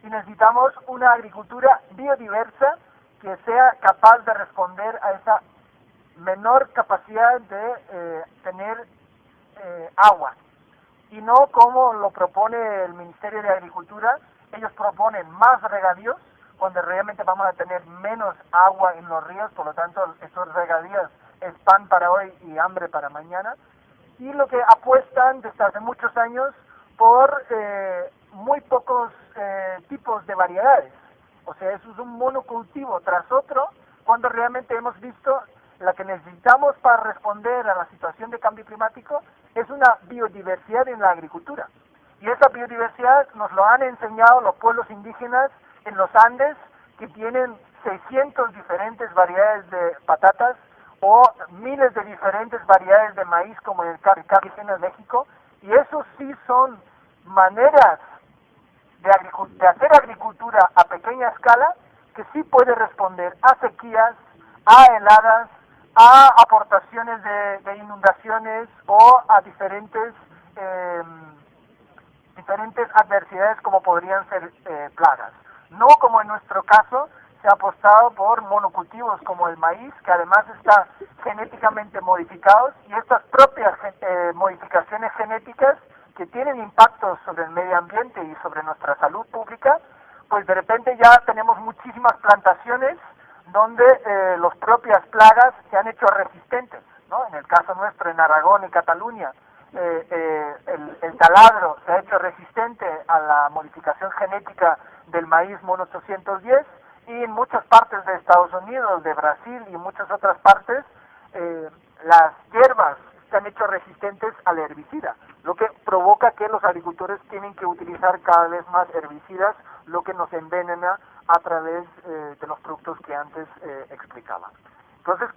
y necesitamos una agricultura biodiversa que sea capaz de responder a esa menor capacidad de tener agua, y no como lo propone el Ministerio de Agricultura. Ellos proponen más regadíos cuando realmente vamos a tener menos agua en los ríos, por lo tanto esos regadíos es pan para hoy y hambre para mañana, y lo que apuestan desde hace muchos años por muy pocos tipos de variedades. O sea, eso es un monocultivo tras otro, cuando realmente hemos visto la que necesitamos para responder a la situación de cambio climático es una biodiversidad en la agricultura. Y esa biodiversidad nos lo han enseñado los pueblos indígenas en los Andes, que tienen 600 diferentes variedades de patatas o miles de diferentes variedades de maíz, como en el caso de México, y eso sí son maneras de hacer agricultura a pequeña escala que sí puede responder a sequías, a heladas, a aportaciones de inundaciones o a diferentes adversidades como podrían ser plagas. No como en nuestro caso se ha apostado por monocultivos como el maíz, que además está genéticamente modificados, y estas propias modificaciones genéticas que tienen impactos sobre el medio ambiente y sobre nuestra salud pública, pues de repente ya tenemos muchísimas plantaciones donde las propias plagas se han hecho resistentes, ¿no? En el caso nuestro, en Aragón y Cataluña, el taladro se ha hecho resistente a la modificación genética del maíz MON 810, y en muchas partes de Estados Unidos, de Brasil y muchas otras partes, las hierbas se han hecho resistentes al herbicida, lo que provoca que los agricultores tienen que utilizar cada vez más herbicidas, lo que nos envenena a través de los productos que antes explicaba. Entonces,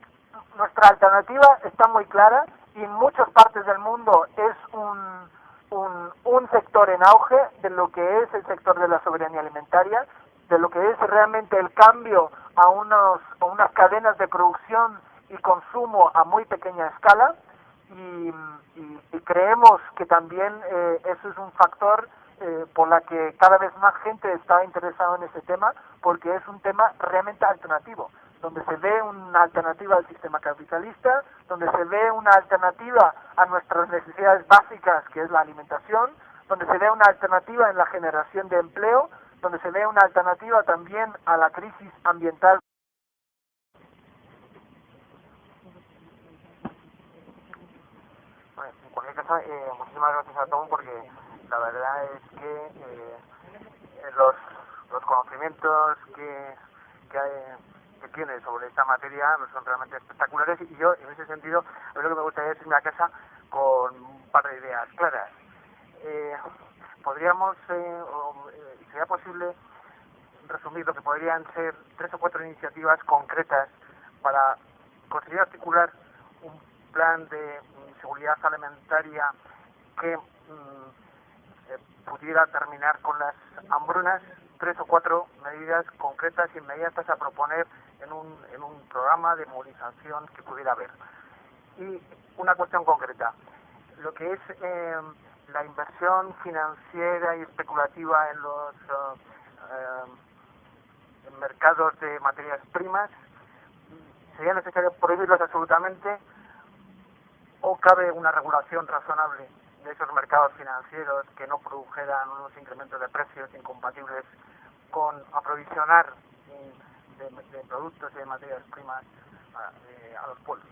nuestra alternativa está muy clara, y en muchas partes del mundo es un sector en auge de lo que es el sector de la soberanía alimentaria, de lo que es realmente el cambio a unas cadenas de producción y consumo a muy pequeña escala, y creemos que también eso es un factor por la que cada vez más gente está interesada en ese tema, porque es un tema realmente alternativo, donde se ve una alternativa al sistema capitalista, donde se ve una alternativa a nuestras necesidades básicas, que es la alimentación, donde se ve una alternativa en la generación de empleo, donde se ve una alternativa también a la crisis ambiental. Bueno, en cualquier caso, muchísimas gracias a todos, porque la verdad es que los conocimientos que tiene sobre esta materia son realmente espectaculares, y yo en ese sentido a mí lo que me gustaría es irme a casa con un par de ideas claras. Podríamos, sería posible resumir lo que podrían ser 3 o 4 iniciativas concretas para conseguir articular un plan de seguridad alimentaria que pudiera terminar con las hambrunas. 3 o 4 medidas concretas e inmediatas a proponer en un programa de movilización que pudiera haber. Y una cuestión concreta, lo que es la inversión financiera y especulativa en los mercados de materias primas, ¿sería necesario prohibirlos absolutamente, o cabe una regulación razonable de esos mercados financieros que no produjeran unos incrementos de precios incompatibles con aprovisionar de productos y de materias primas a los pueblos?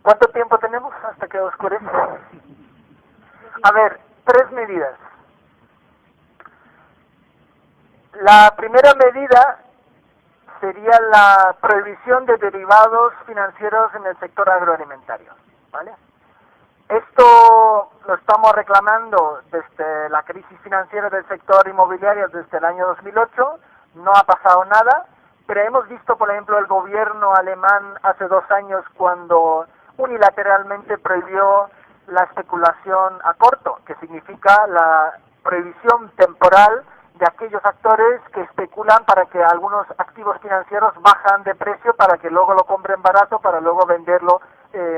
¿Cuánto tiempo tenemos hasta que oscurece? A ver, 3 medidas. La primera medida sería la prohibición de derivados financieros en el sector agroalimentario, ¿vale? Esto lo estamos reclamando desde la crisis financiera del sector inmobiliario desde el año 2008, no ha pasado nada, pero hemos visto, por ejemplo, el gobierno alemán hace 2 años cuando unilateralmente prohibió la especulación a corto, que significa la prohibición temporal de aquellos actores que especulan para que algunos activos financieros bajan de precio para que luego lo compren barato para luego venderlo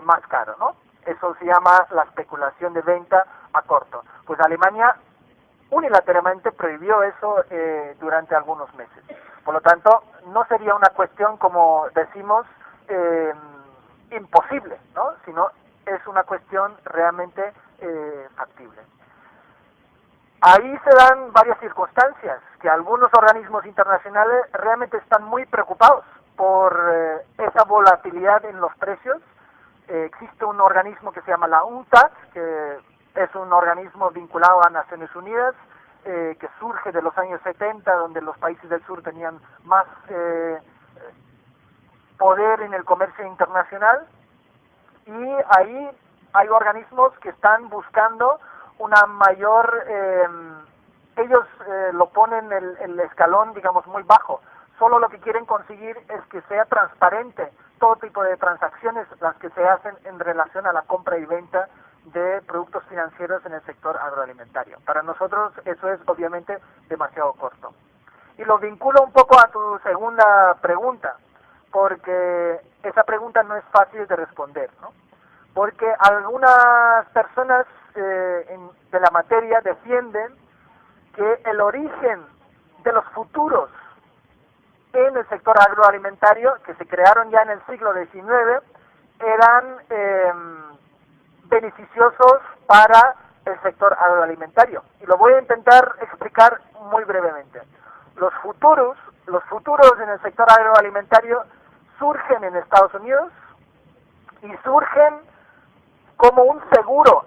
más caro, ¿no? Eso se llama la especulación de venta a corto. Pues Alemania unilateralmente prohibió eso durante algunos meses. Por lo tanto, no sería una cuestión, como decimos, imposible, ¿no? Sino es una cuestión realmente factible. Ahí se dan varias circunstancias, que algunos organismos internacionales realmente están muy preocupados por esa volatilidad en los precios. Existe un organismo que se llama la UNCTAD, que es un organismo vinculado a Naciones Unidas, que surge de los años 70, donde los países del sur tenían más poder en el comercio internacional, y ahí hay organismos que están buscando una mayor, ellos lo ponen el escalón, digamos, muy bajo. Solo lo que quieren conseguir es que sea transparente todo tipo de transacciones las que se hacen en relación a la compra y venta de productos financieros en el sector agroalimentario. Para nosotros eso es obviamente demasiado corto. Y lo vinculo un poco a tu segunda pregunta, porque esa pregunta no es fácil de responder, ¿no? Porque algunas personas de la materia defienden que el origen de los futuros en el sector agroalimentario, que se crearon ya en el siglo XIX, eran beneficiosos para el sector agroalimentario. Y lo voy a intentar explicar muy brevemente. Los futuros en el sector agroalimentario surgen en Estados Unidos y surgen como un seguro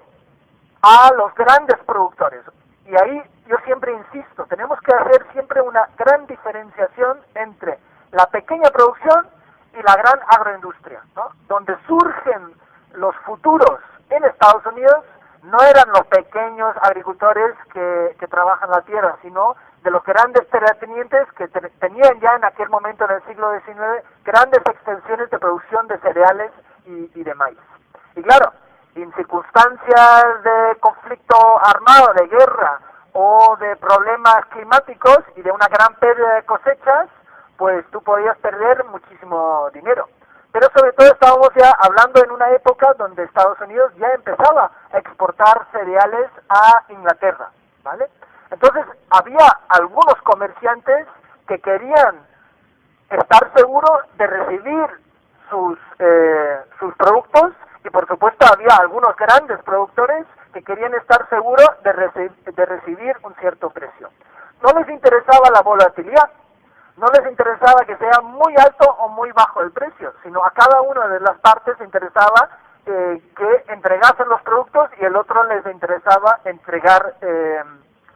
a los grandes productores. Y ahí yo siempre insisto, tenemos que hacer siempre una gran diferenciación entre la pequeña producción y la gran agroindustria, ¿no? Donde surgen los futuros en Estados Unidos no eran los pequeños agricultores que trabajan la tierra, sino de los grandes terratenientes que tenían ya en aquel momento en el siglo XIX grandes extensiones de producción de cereales y de maíz. Y claro, en circunstancias de conflicto armado, de guerra o de problemas climáticos y de una gran pérdida de cosechas, pues tú podías perder muchísimo dinero. Pero sobre todo estábamos ya hablando en una época donde Estados Unidos ya empezaba a exportar cereales a Inglaterra, ¿vale? Entonces había algunos comerciantes que querían estar seguros de recibir sus productos, y por supuesto había algunos grandes productores que querían estar seguros de recibir un cierto precio. No les interesaba la volatilidad, no les interesaba que sea muy alto o muy bajo el precio, sino a cada una de las partes interesaba que entregasen los productos y el otro les interesaba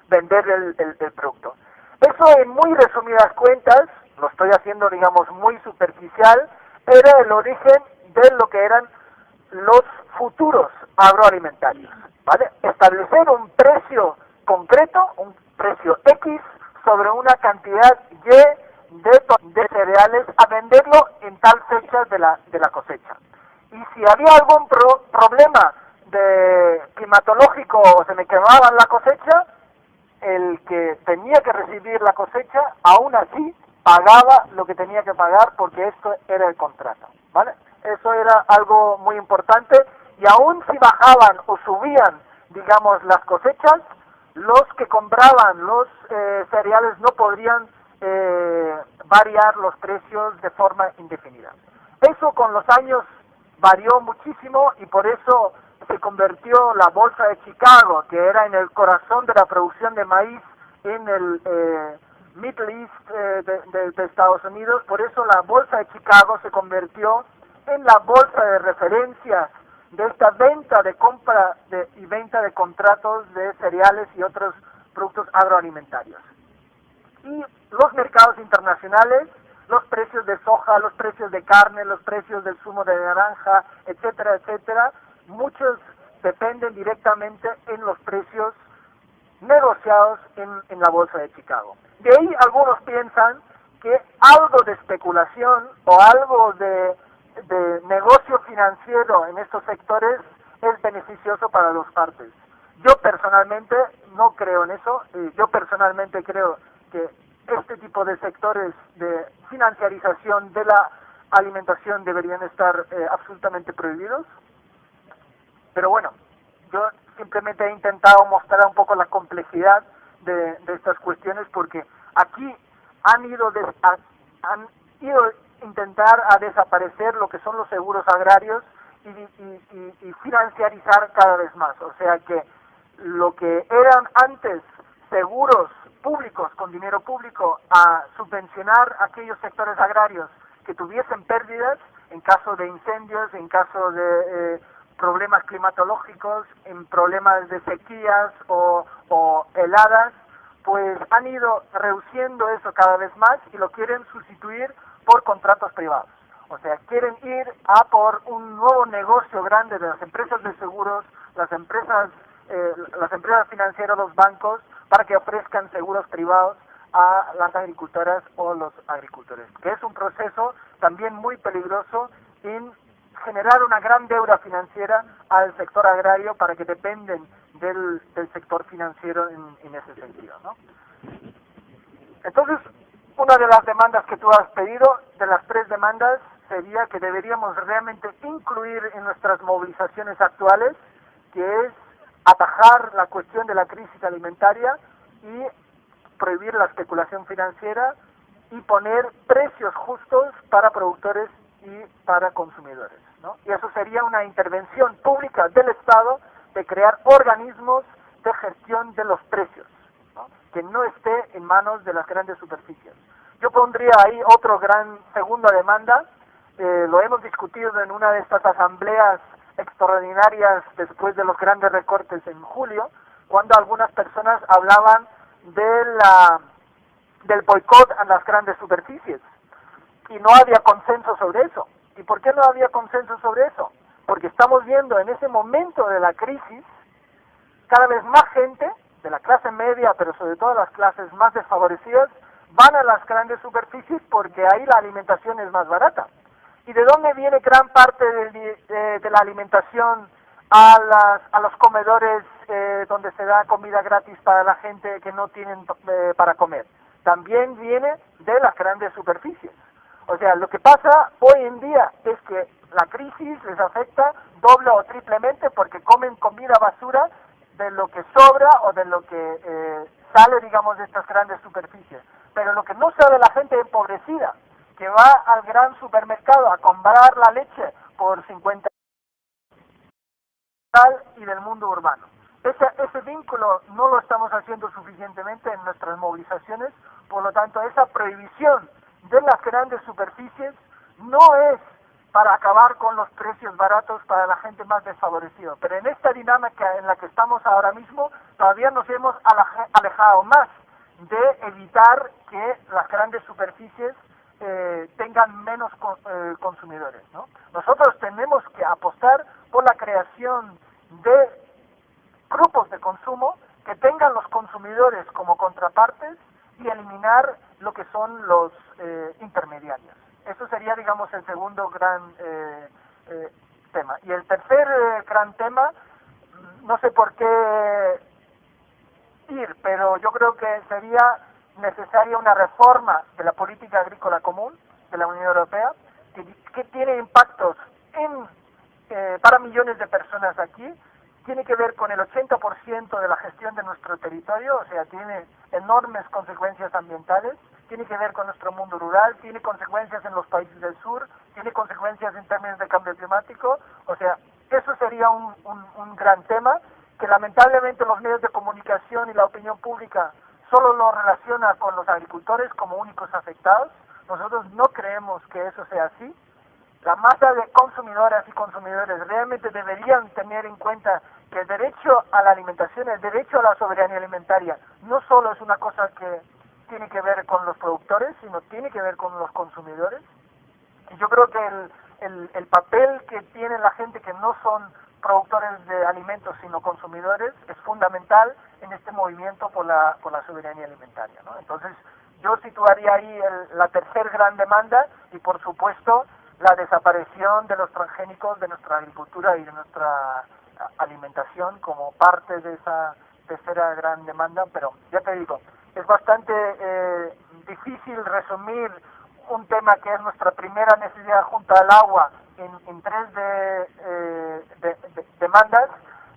vender el producto. Eso, en muy resumidas cuentas, lo estoy haciendo digamos muy superficial, era el origen de lo que eran los futuros agroalimentarios, ¿vale? Establecer un precio concreto, un precio X sobre una cantidad Y de cereales a venderlo en tal fecha de la cosecha. Y si había algún problema climatológico o se me quemaba la cosecha, el que tenía que recibir la cosecha aún así pagaba lo que tenía que pagar porque esto era el contrato, ¿vale? Eso era algo muy importante, y aún si bajaban o subían, digamos, las cosechas, los que compraban los cereales no podrían variar los precios de forma indefinida. Eso con los años varió muchísimo y por eso se convirtió la Bolsa de Chicago, que era en el corazón de la producción de maíz en el Middle East de Estados Unidos, por eso la Bolsa de Chicago se convirtió en la bolsa de referencia de esta venta de compra y venta de contratos de cereales y otros productos agroalimentarios. Y los mercados internacionales, los precios de soja, los precios de carne, los precios del zumo de naranja, etcétera, etcétera, muchos dependen directamente en los precios negociados en la Bolsa de Chicago. De ahí algunos piensan que algo de especulación o algo de negocio financiero en estos sectores es beneficioso para dos partes. Yo personalmente no creo en eso. Yo personalmente creo que este tipo de sectores de financiarización de la alimentación deberían estar absolutamente prohibidos. Pero bueno, yo simplemente he intentado mostrar un poco la complejidad de estas cuestiones, porque aquí han ido intentar a desaparecer lo que son los seguros agrarios y financiarizar cada vez más. O sea que lo que eran antes seguros públicos con dinero público a subvencionar aquellos sectores agrarios que tuviesen pérdidas en caso de incendios, en caso de problemas climatológicos, en problemas de sequías o heladas, pues han ido reduciendo eso cada vez más y lo quieren sustituir por contratos privados. O sea, quieren ir a por un nuevo negocio grande de las empresas de seguros, las empresas financieras, los bancos, para que ofrezcan seguros privados a las agricultoras o los agricultores, que es un proceso también muy peligroso en generar una gran deuda financiera al sector agrario para que dependen del sector financiero en ese sentido, ¿no? Entonces, una de las demandas que tú has pedido, de las 3 demandas, sería que deberíamos realmente incluir en nuestras movilizaciones actuales, que es atajar la cuestión de la crisis alimentaria y prohibir la especulación financiera y poner precios justos para productores y para consumidores, ¿no? Y eso sería una intervención pública del Estado de crear organismos de gestión de los precios, ¿no? Que no esté en manos de las grandes superficies. Yo pondría ahí otro gran segunda demanda, lo hemos discutido en una de estas asambleas extraordinarias después de los grandes recortes en julio, cuando algunas personas hablaban del boicot a las grandes superficies y no había consenso sobre eso. ¿Y por qué no había consenso sobre eso? Porque estamos viendo en ese momento de la crisis cada vez más gente de la clase media, pero sobre todo las clases más desfavorecidas, van a las grandes superficies porque ahí la alimentación es más barata. ¿Y de dónde viene gran parte de la alimentación a los comedores donde se da comida gratis para la gente que no tienen para comer? También viene de las grandes superficies. O sea, lo que pasa hoy en día es que la crisis les afecta doble o triplemente porque comen comida basura de lo que sobra o de lo que sale, digamos, de estas grandes superficies. Pero lo que no sabe la gente empobrecida, que va al gran supermercado a comprar la leche por 50 y del mundo urbano. Ese vínculo no lo estamos haciendo suficientemente en nuestras movilizaciones, por lo tanto esa prohibición de las grandes superficies no es para acabar con los precios baratos para la gente más desfavorecida, pero en esta dinámica en la que estamos ahora mismo todavía nos hemos alejado más de evitar que las grandes superficies tengan menos consumidores, ¿no? Nosotros tenemos que apostar por la creación de grupos de consumo que tengan los consumidores como contrapartes y eliminar lo que son los intermediarios. Eso sería, digamos, el segundo gran tema. Y el tercer gran tema, no sé por qué ir, pero yo creo que sería necesaria una reforma de la política agrícola común de la Unión Europea, que tiene impactos para millones de personas aquí. Tiene que ver con el 80% de la gestión de nuestro territorio, o sea, tiene enormes consecuencias ambientales, tiene que ver con nuestro mundo rural, tiene consecuencias en los países del sur, tiene consecuencias en términos de cambio climático, o sea, eso sería un gran tema que lamentablemente los medios de comunicación y la opinión pública solo lo relaciona con los agricultores como únicos afectados. Nosotros no creemos que eso sea así. La masa de consumidoras y consumidores realmente deberían tener en cuenta que el derecho a la alimentación, el derecho a la soberanía alimentaria, no solo es una cosa que tiene que ver con los productores, sino tiene que ver con los consumidores. Y yo creo que el papel que tiene la gente que no son productores de alimentos sino consumidores es fundamental en este movimiento por la soberanía alimentaria, ¿no? Entonces yo situaría ahí la tercer gran demanda y por supuesto la desaparición de los transgénicos de nuestra agricultura y de nuestra alimentación como parte de esa tercera gran demanda, pero ya te digo, es bastante difícil resumir un tema que es nuestra primera necesidad junto al agua en tres demandas,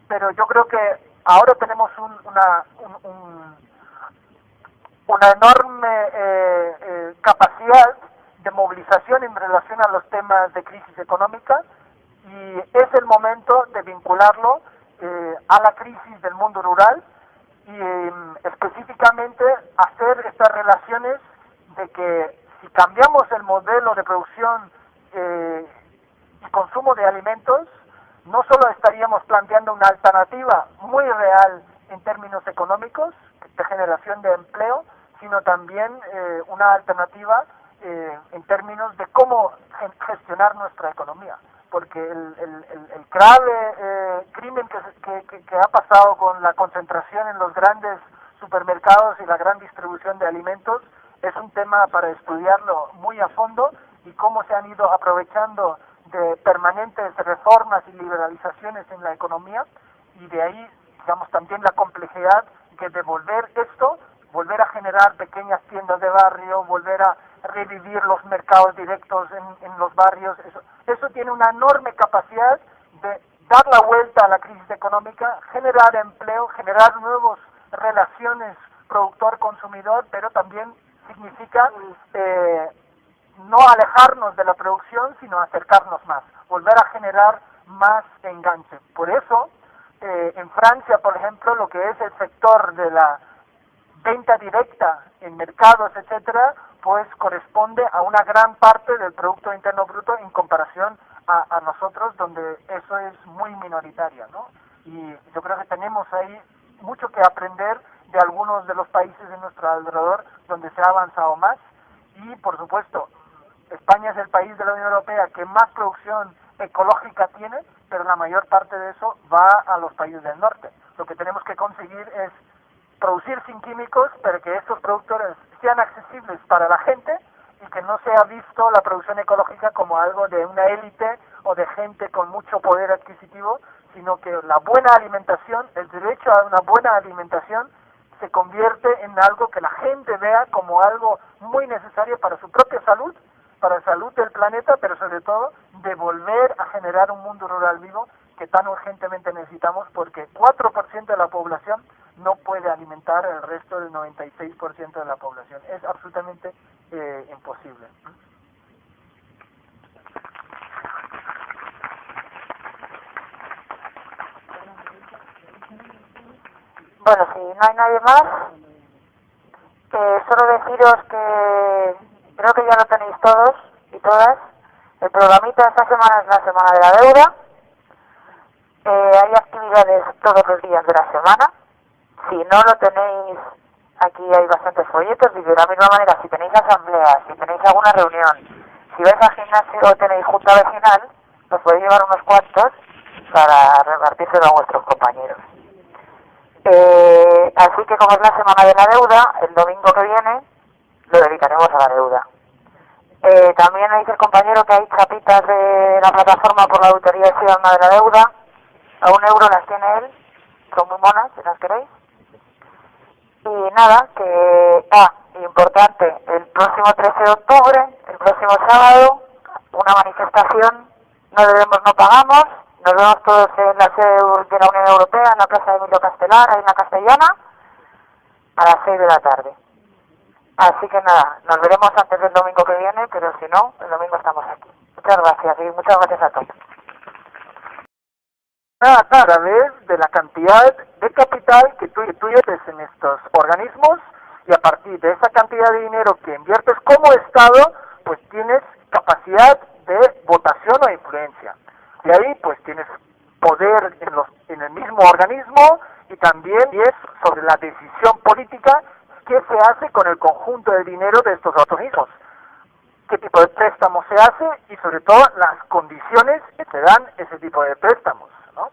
pero yo creo que ahora tenemos una enorme capacidad de movilización en relación a los temas de crisis económica, y es el momento de vincularlo a la crisis del mundo rural y específicamente hacer estas relaciones de que si cambiamos el modelo de producción y consumo de alimentos, no solo estaríamos planteando una alternativa muy real en términos económicos, de generación de empleo, sino también una alternativa en términos de cómo gestionar nuestra economía. Porque el grave crimen que ha pasado con la concentración en los grandes supermercados y la gran distribución de alimentos es un tema para estudiarlo muy a fondo, y cómo se han ido aprovechando de permanentes reformas y liberalizaciones en la economía, y de ahí, digamos, también la complejidad que devolver esto, volver a generar pequeñas tiendas de barrio, volver a revivir los mercados directos en los barrios. Eso tiene una enorme capacidad de dar la vuelta a la crisis económica, generar empleo, generar nuevas relaciones productor-consumidor, pero también significa no alejarnos de la producción, sino acercarnos más, volver a generar más enganche. Por eso, en Francia, por ejemplo, lo que es el sector de la venta directa en mercados, etcétera, pues corresponde a una gran parte del Producto Interno Bruto en comparación a nosotros, donde eso es muy minoritario, ¿no? Y yo creo que tenemos ahí mucho que aprender de algunos de los países de nuestro alrededor donde se ha avanzado más. Y por supuesto, España es el país de la Unión Europea que más producción ecológica tiene, pero la mayor parte de eso va a los países del norte. Lo que tenemos que conseguir es producir sin químicos, pero que estos productores sean accesibles para la gente, y que no sea visto la producción ecológica como algo de una élite o de gente con mucho poder adquisitivo, sino que la buena alimentación, el derecho a una buena alimentación, se convierte en algo que la gente vea como algo muy necesario para su propia salud, para la salud del planeta, pero sobre todo de volver a generar un mundo rural vivo que tan urgentemente necesitamos, porque 4% de la población no puede alimentar el resto del 96% de la población. Es absolutamente imposible. Bueno, si no hay nadie más, solo deciros que creo que ya lo tenéis todos y todas. El programita esta semana es la Semana de la Deuda. Hay actividades todos los días de la semana. Si no lo tenéis, aquí hay bastantes folletos, y de la misma manera, si tenéis asambleas, si tenéis alguna reunión, si vais al gimnasio o tenéis junta vecinal, os podéis llevar unos cuantos para repartírselo a vuestros compañeros. Así que, como es la Semana de la Deuda, el domingo que viene lo dedicaremos a la deuda. También me dice el compañero que hay chapitas de la plataforma por la auditoría ciudadana de la deuda. A €1 las tiene él, son muy monas, si las queréis. Y nada, importante, el próximo 13 de octubre, el próximo sábado, una manifestación, No debemos, no pagamos. Nos vemos todos en la sede de la Unión Europea, en la Plaza de Emilio Castelar, ahí en la Castellana, a las 6 de la tarde. Así que nada, nos veremos antes del domingo que viene, pero si no, el domingo estamos aquí. Muchas gracias, y muchas gracias a todos. A través de la cantidad de capital que tú inviertes en estos organismos, y a partir de esa cantidad de dinero que inviertes como Estado, pues tienes capacidad de votación o influencia. Y ahí pues tienes poder en el mismo organismo, y también es sobre la decisión política que se hace con el conjunto de dinero de estos organismos, qué tipo de préstamo se hace y sobre todo las condiciones que se dan ese tipo de préstamos, ¿no?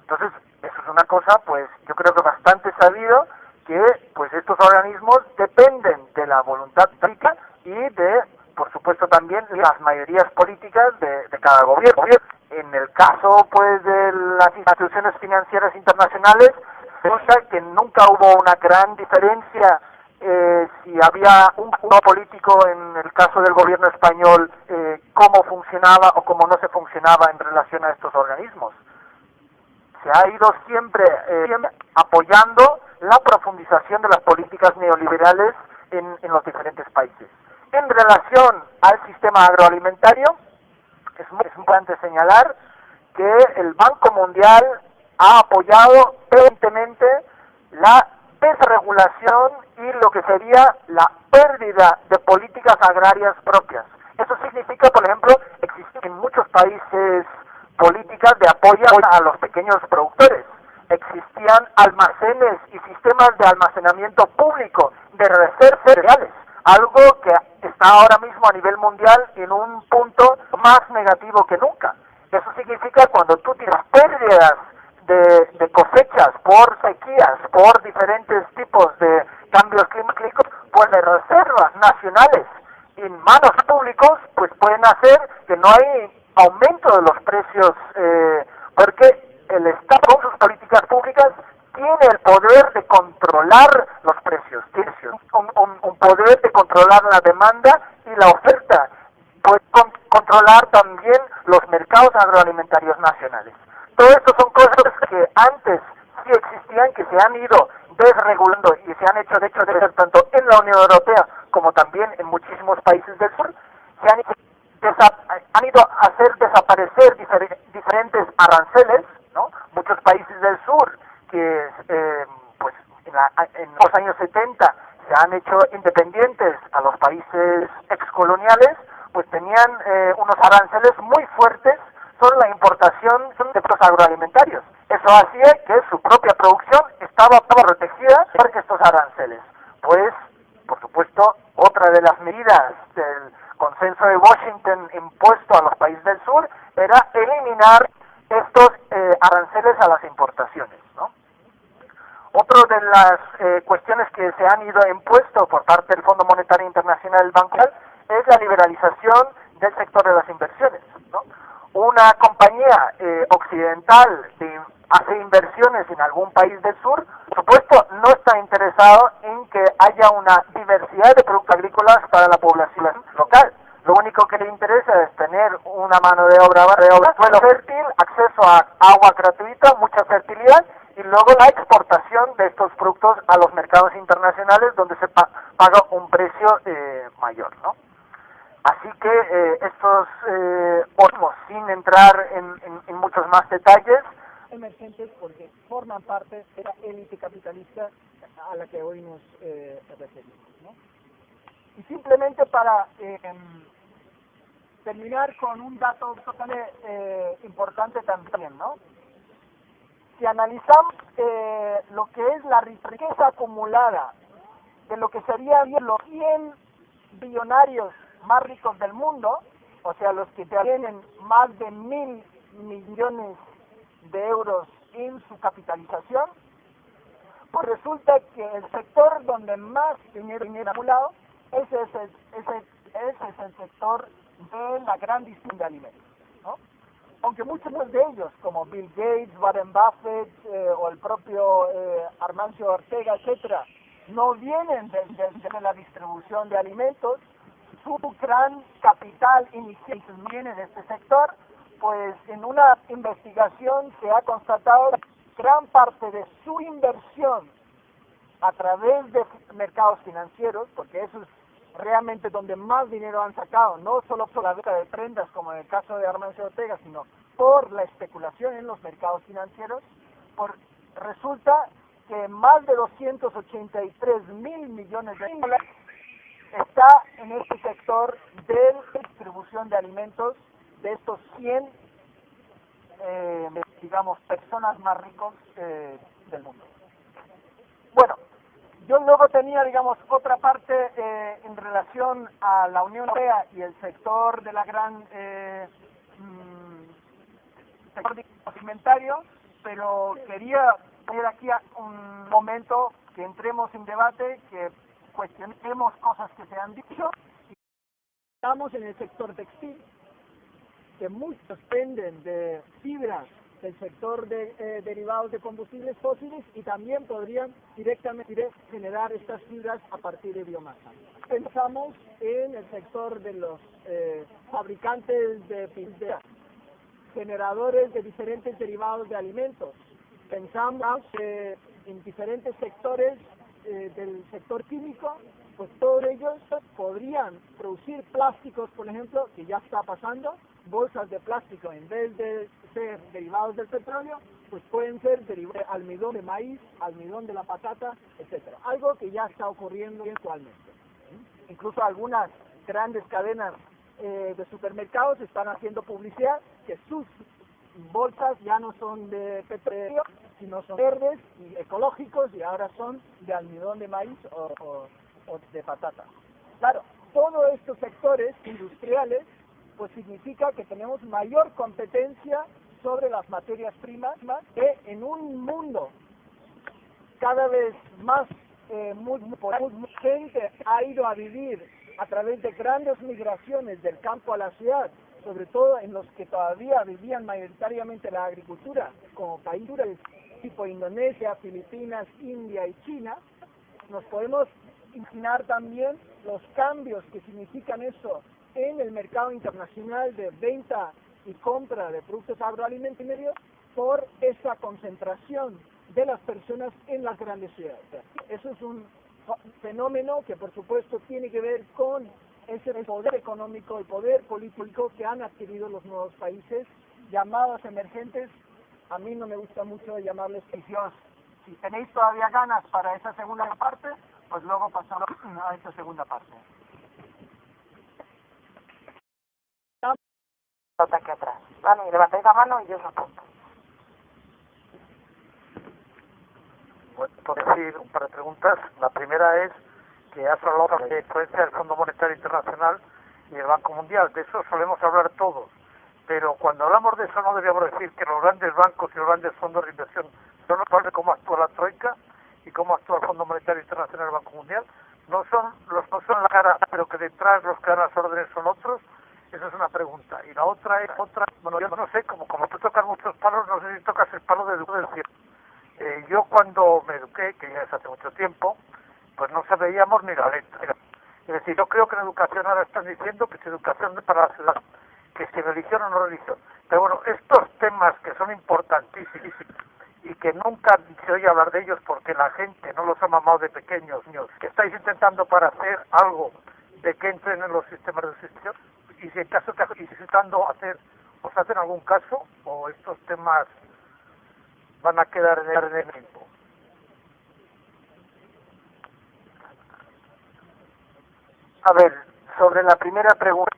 Entonces, eso es una cosa, pues yo creo que bastante sabido, que pues estos organismos dependen de la voluntad política y de, por supuesto, también las mayorías políticas de cada gobierno. En el caso pues de las instituciones financieras internacionales, cosa que nunca hubo una gran diferencia si había un político en el caso del gobierno español, cómo funcionaba o cómo no se funcionaba en relación a estos organismos. Se ha ido siempre apoyando la profundización de las políticas neoliberales en los diferentes países. En relación al sistema agroalimentario, es muy importante señalar que el Banco Mundial ha apoyado evidentemente la desregulación y lo que sería la pérdida de políticas agrarias propias. Eso significa, por ejemplo, existen en muchos países políticas de apoyo a los pequeños productores. Existían almacenes y sistemas de almacenamiento público de reservas cereales, algo que está ahora mismo a nivel mundial en un punto más negativo que nunca. Eso significa cuando tú tienes pérdidas de cosechas por sequías, por diferentes tipos de cambios climáticos, pues de reservas nacionales en manos públicos, pues pueden hacer que no hay aumento de los precios, porque el Estado con sus políticas públicas tiene el poder de controlar los precios, tiene un poder de controlar la demanda y la oferta, puede controlar también los mercados agroalimentarios nacionales. Todo esto son cosas que antes sí existían, que se han ido desregulando y se han hecho, de hecho, tanto en la Unión Europea como también en muchísimos países del sur, se han ido a hacer desaparecer diferentes aranceles, ¿no? Muchos países del sur que pues en los años 70 se han hecho independientes a los países excoloniales, pues tenían unos aranceles muy fuertes sobre la importación de productos agroalimentarios. Eso hacía que su propia producción estaba protegida por estos aranceles. Pues, por supuesto, otra de las medidas del consenso de Washington impuesto a los países del sur era eliminar estos aranceles a las importaciones, ¿no? Otra de las cuestiones que se han ido impuesto por parte del Fondo Monetario Internacional y el Banco Mundial es la liberalización del sector de las inversiones, ¿no? Una compañía occidental que hace inversiones en algún país del sur, por supuesto, no está interesado en que haya una diversidad de productos agrícolas para la población local. Lo único que le interesa es tener una mano de obra, suelo fértil, acceso a agua gratuita, mucha fertilidad y luego la exportación de estos productos a los mercados internacionales donde se paga un precio mayor, ¿no? Así que estos organismos, sin entrar en muchos más detalles, emergentes porque forman parte de la élite capitalista a la que hoy nos referimos, ¿no? Y simplemente para terminar con un dato importante también, ¿no? Si analizamos lo que es la riqueza acumulada de lo que serían los 100 billonarios más ricos del mundo, o sea, los que tienen más de 1.000 millones de euros en su capitalización, pues resulta que el sector donde más dinero acumulado, ese es el sector de la gran distribución de alimentos, ¿no? Aunque muchos de ellos, como Bill Gates, Warren Buffett o el propio Armancio Ortega, etcétera, no vienen de la distribución de alimentos, su gran capital inicial viene de este sector, pues en una investigación se ha constatado que gran parte de su inversión a través de mercados financieros, porque eso es realmente donde más dinero han sacado, no solo por la venta de prendas como en el caso de Armancio Ortega, sino por la especulación en los mercados financieros, resulta que más de 283.000 millones de dólares está en este sector de distribución de alimentos de estos 100, personas más ricos del mundo. Bueno, yo luego tenía, otra parte en relación a la Unión Europea y el sector de la gran sector alimentario, pero quería tener aquí un momento que entremos en debate, que cuestionemos cosas que se han dicho. Estamos en el sector textil. que muchos dependen de fibras del sector de derivados de combustibles fósiles y también podrían directamente generar estas fibras a partir de biomasa. Pensamos en el sector de los fabricantes de generadores de diferentes derivados de alimentos. Pensamos en diferentes sectores del sector químico, pues todos ellos podrían producir plásticos, por ejemplo, que ya está pasando, bolsas de plástico en vez de ser derivados del petróleo, pues pueden ser derivados de almidón de maíz, almidón de la patata, etcétera. Algo que ya está ocurriendo actualmente. Incluso algunas grandes cadenas de supermercados están haciendo publicidad que sus bolsas ya no son de petróleo, sino son verdes y ecológicos y ahora son de almidón de maíz o de patata. Claro, todos estos sectores industriales pues significa que tenemos mayor competencia sobre las materias primas, que en un mundo cada vez más muy gente ha ido a vivir a través de grandes migraciones del campo a la ciudad, sobre todo en los que todavía vivían mayoritariamente la agricultura, como países tipo Indonesia, Filipinas, India y China. Nos podemos imaginar también los cambios que significan eso en el mercado internacional de venta y compra de productos agroalimentarios por esa concentración de las personas en las grandes ciudades. Eso es un fenómeno que por supuesto tiene que ver con ese poder económico y poder político que han adquirido los nuevos países llamados emergentes. A mí no me gusta mucho llamarles países. Si tenéis todavía ganas para esa segunda parte, pues luego pasamos a esa segunda parte. Aquí atrás. Vale, levantáis la mano y yo os apunto. Bueno, por decir un par de preguntas. La primera es que has hablado de la influencia del Fondo Monetario Internacional y el Banco Mundial. De eso solemos hablar todos. Pero cuando hablamos de eso no deberíamos decir que los grandes bancos y los grandes fondos de inversión son los de cómo actúa la Troika y cómo actúa el Fondo Monetario Internacional y el Banco Mundial. No son la cara, pero que detrás los que dan las órdenes son otros. Esa es una pregunta. Y la otra es, bueno, yo no sé, como tú tocas muchos palos, no sé si tocas el palo del cielo. Yo cuando me eduqué, que ya es hace mucho tiempo, pues no sabíamos ni la letra. Es decir, yo creo que en educación ahora están diciendo que es educación para la ciudad, que si religión o no religión. Pero bueno, estos temas que son importantísimos y que nunca se oye hablar de ellos porque la gente no los ha mamado de pequeños, que estáis intentando para hacer algo de que entren en los sistemas de justicia, y si en caso que estáis intentando hacer, ¿os hacen algún caso o estos temas van a quedar en el tiempo? A ver, sobre la primera pregunta,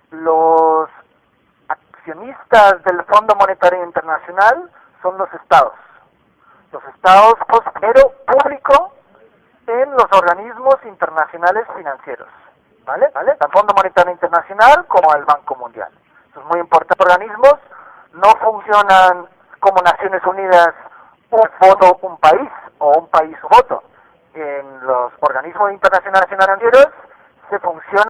los accionistas del Fondo Monetario Internacional son los estados. Los estados, pues, dinero público en los organismos internacionales financieros, ¿vale? El Fondo Monetario Internacional como el Banco Mundial. Eso es muy importante. Los organismos no funcionan como Naciones Unidas, un voto, un país, o un país, un voto. En los organismos internacionales financieros se funciona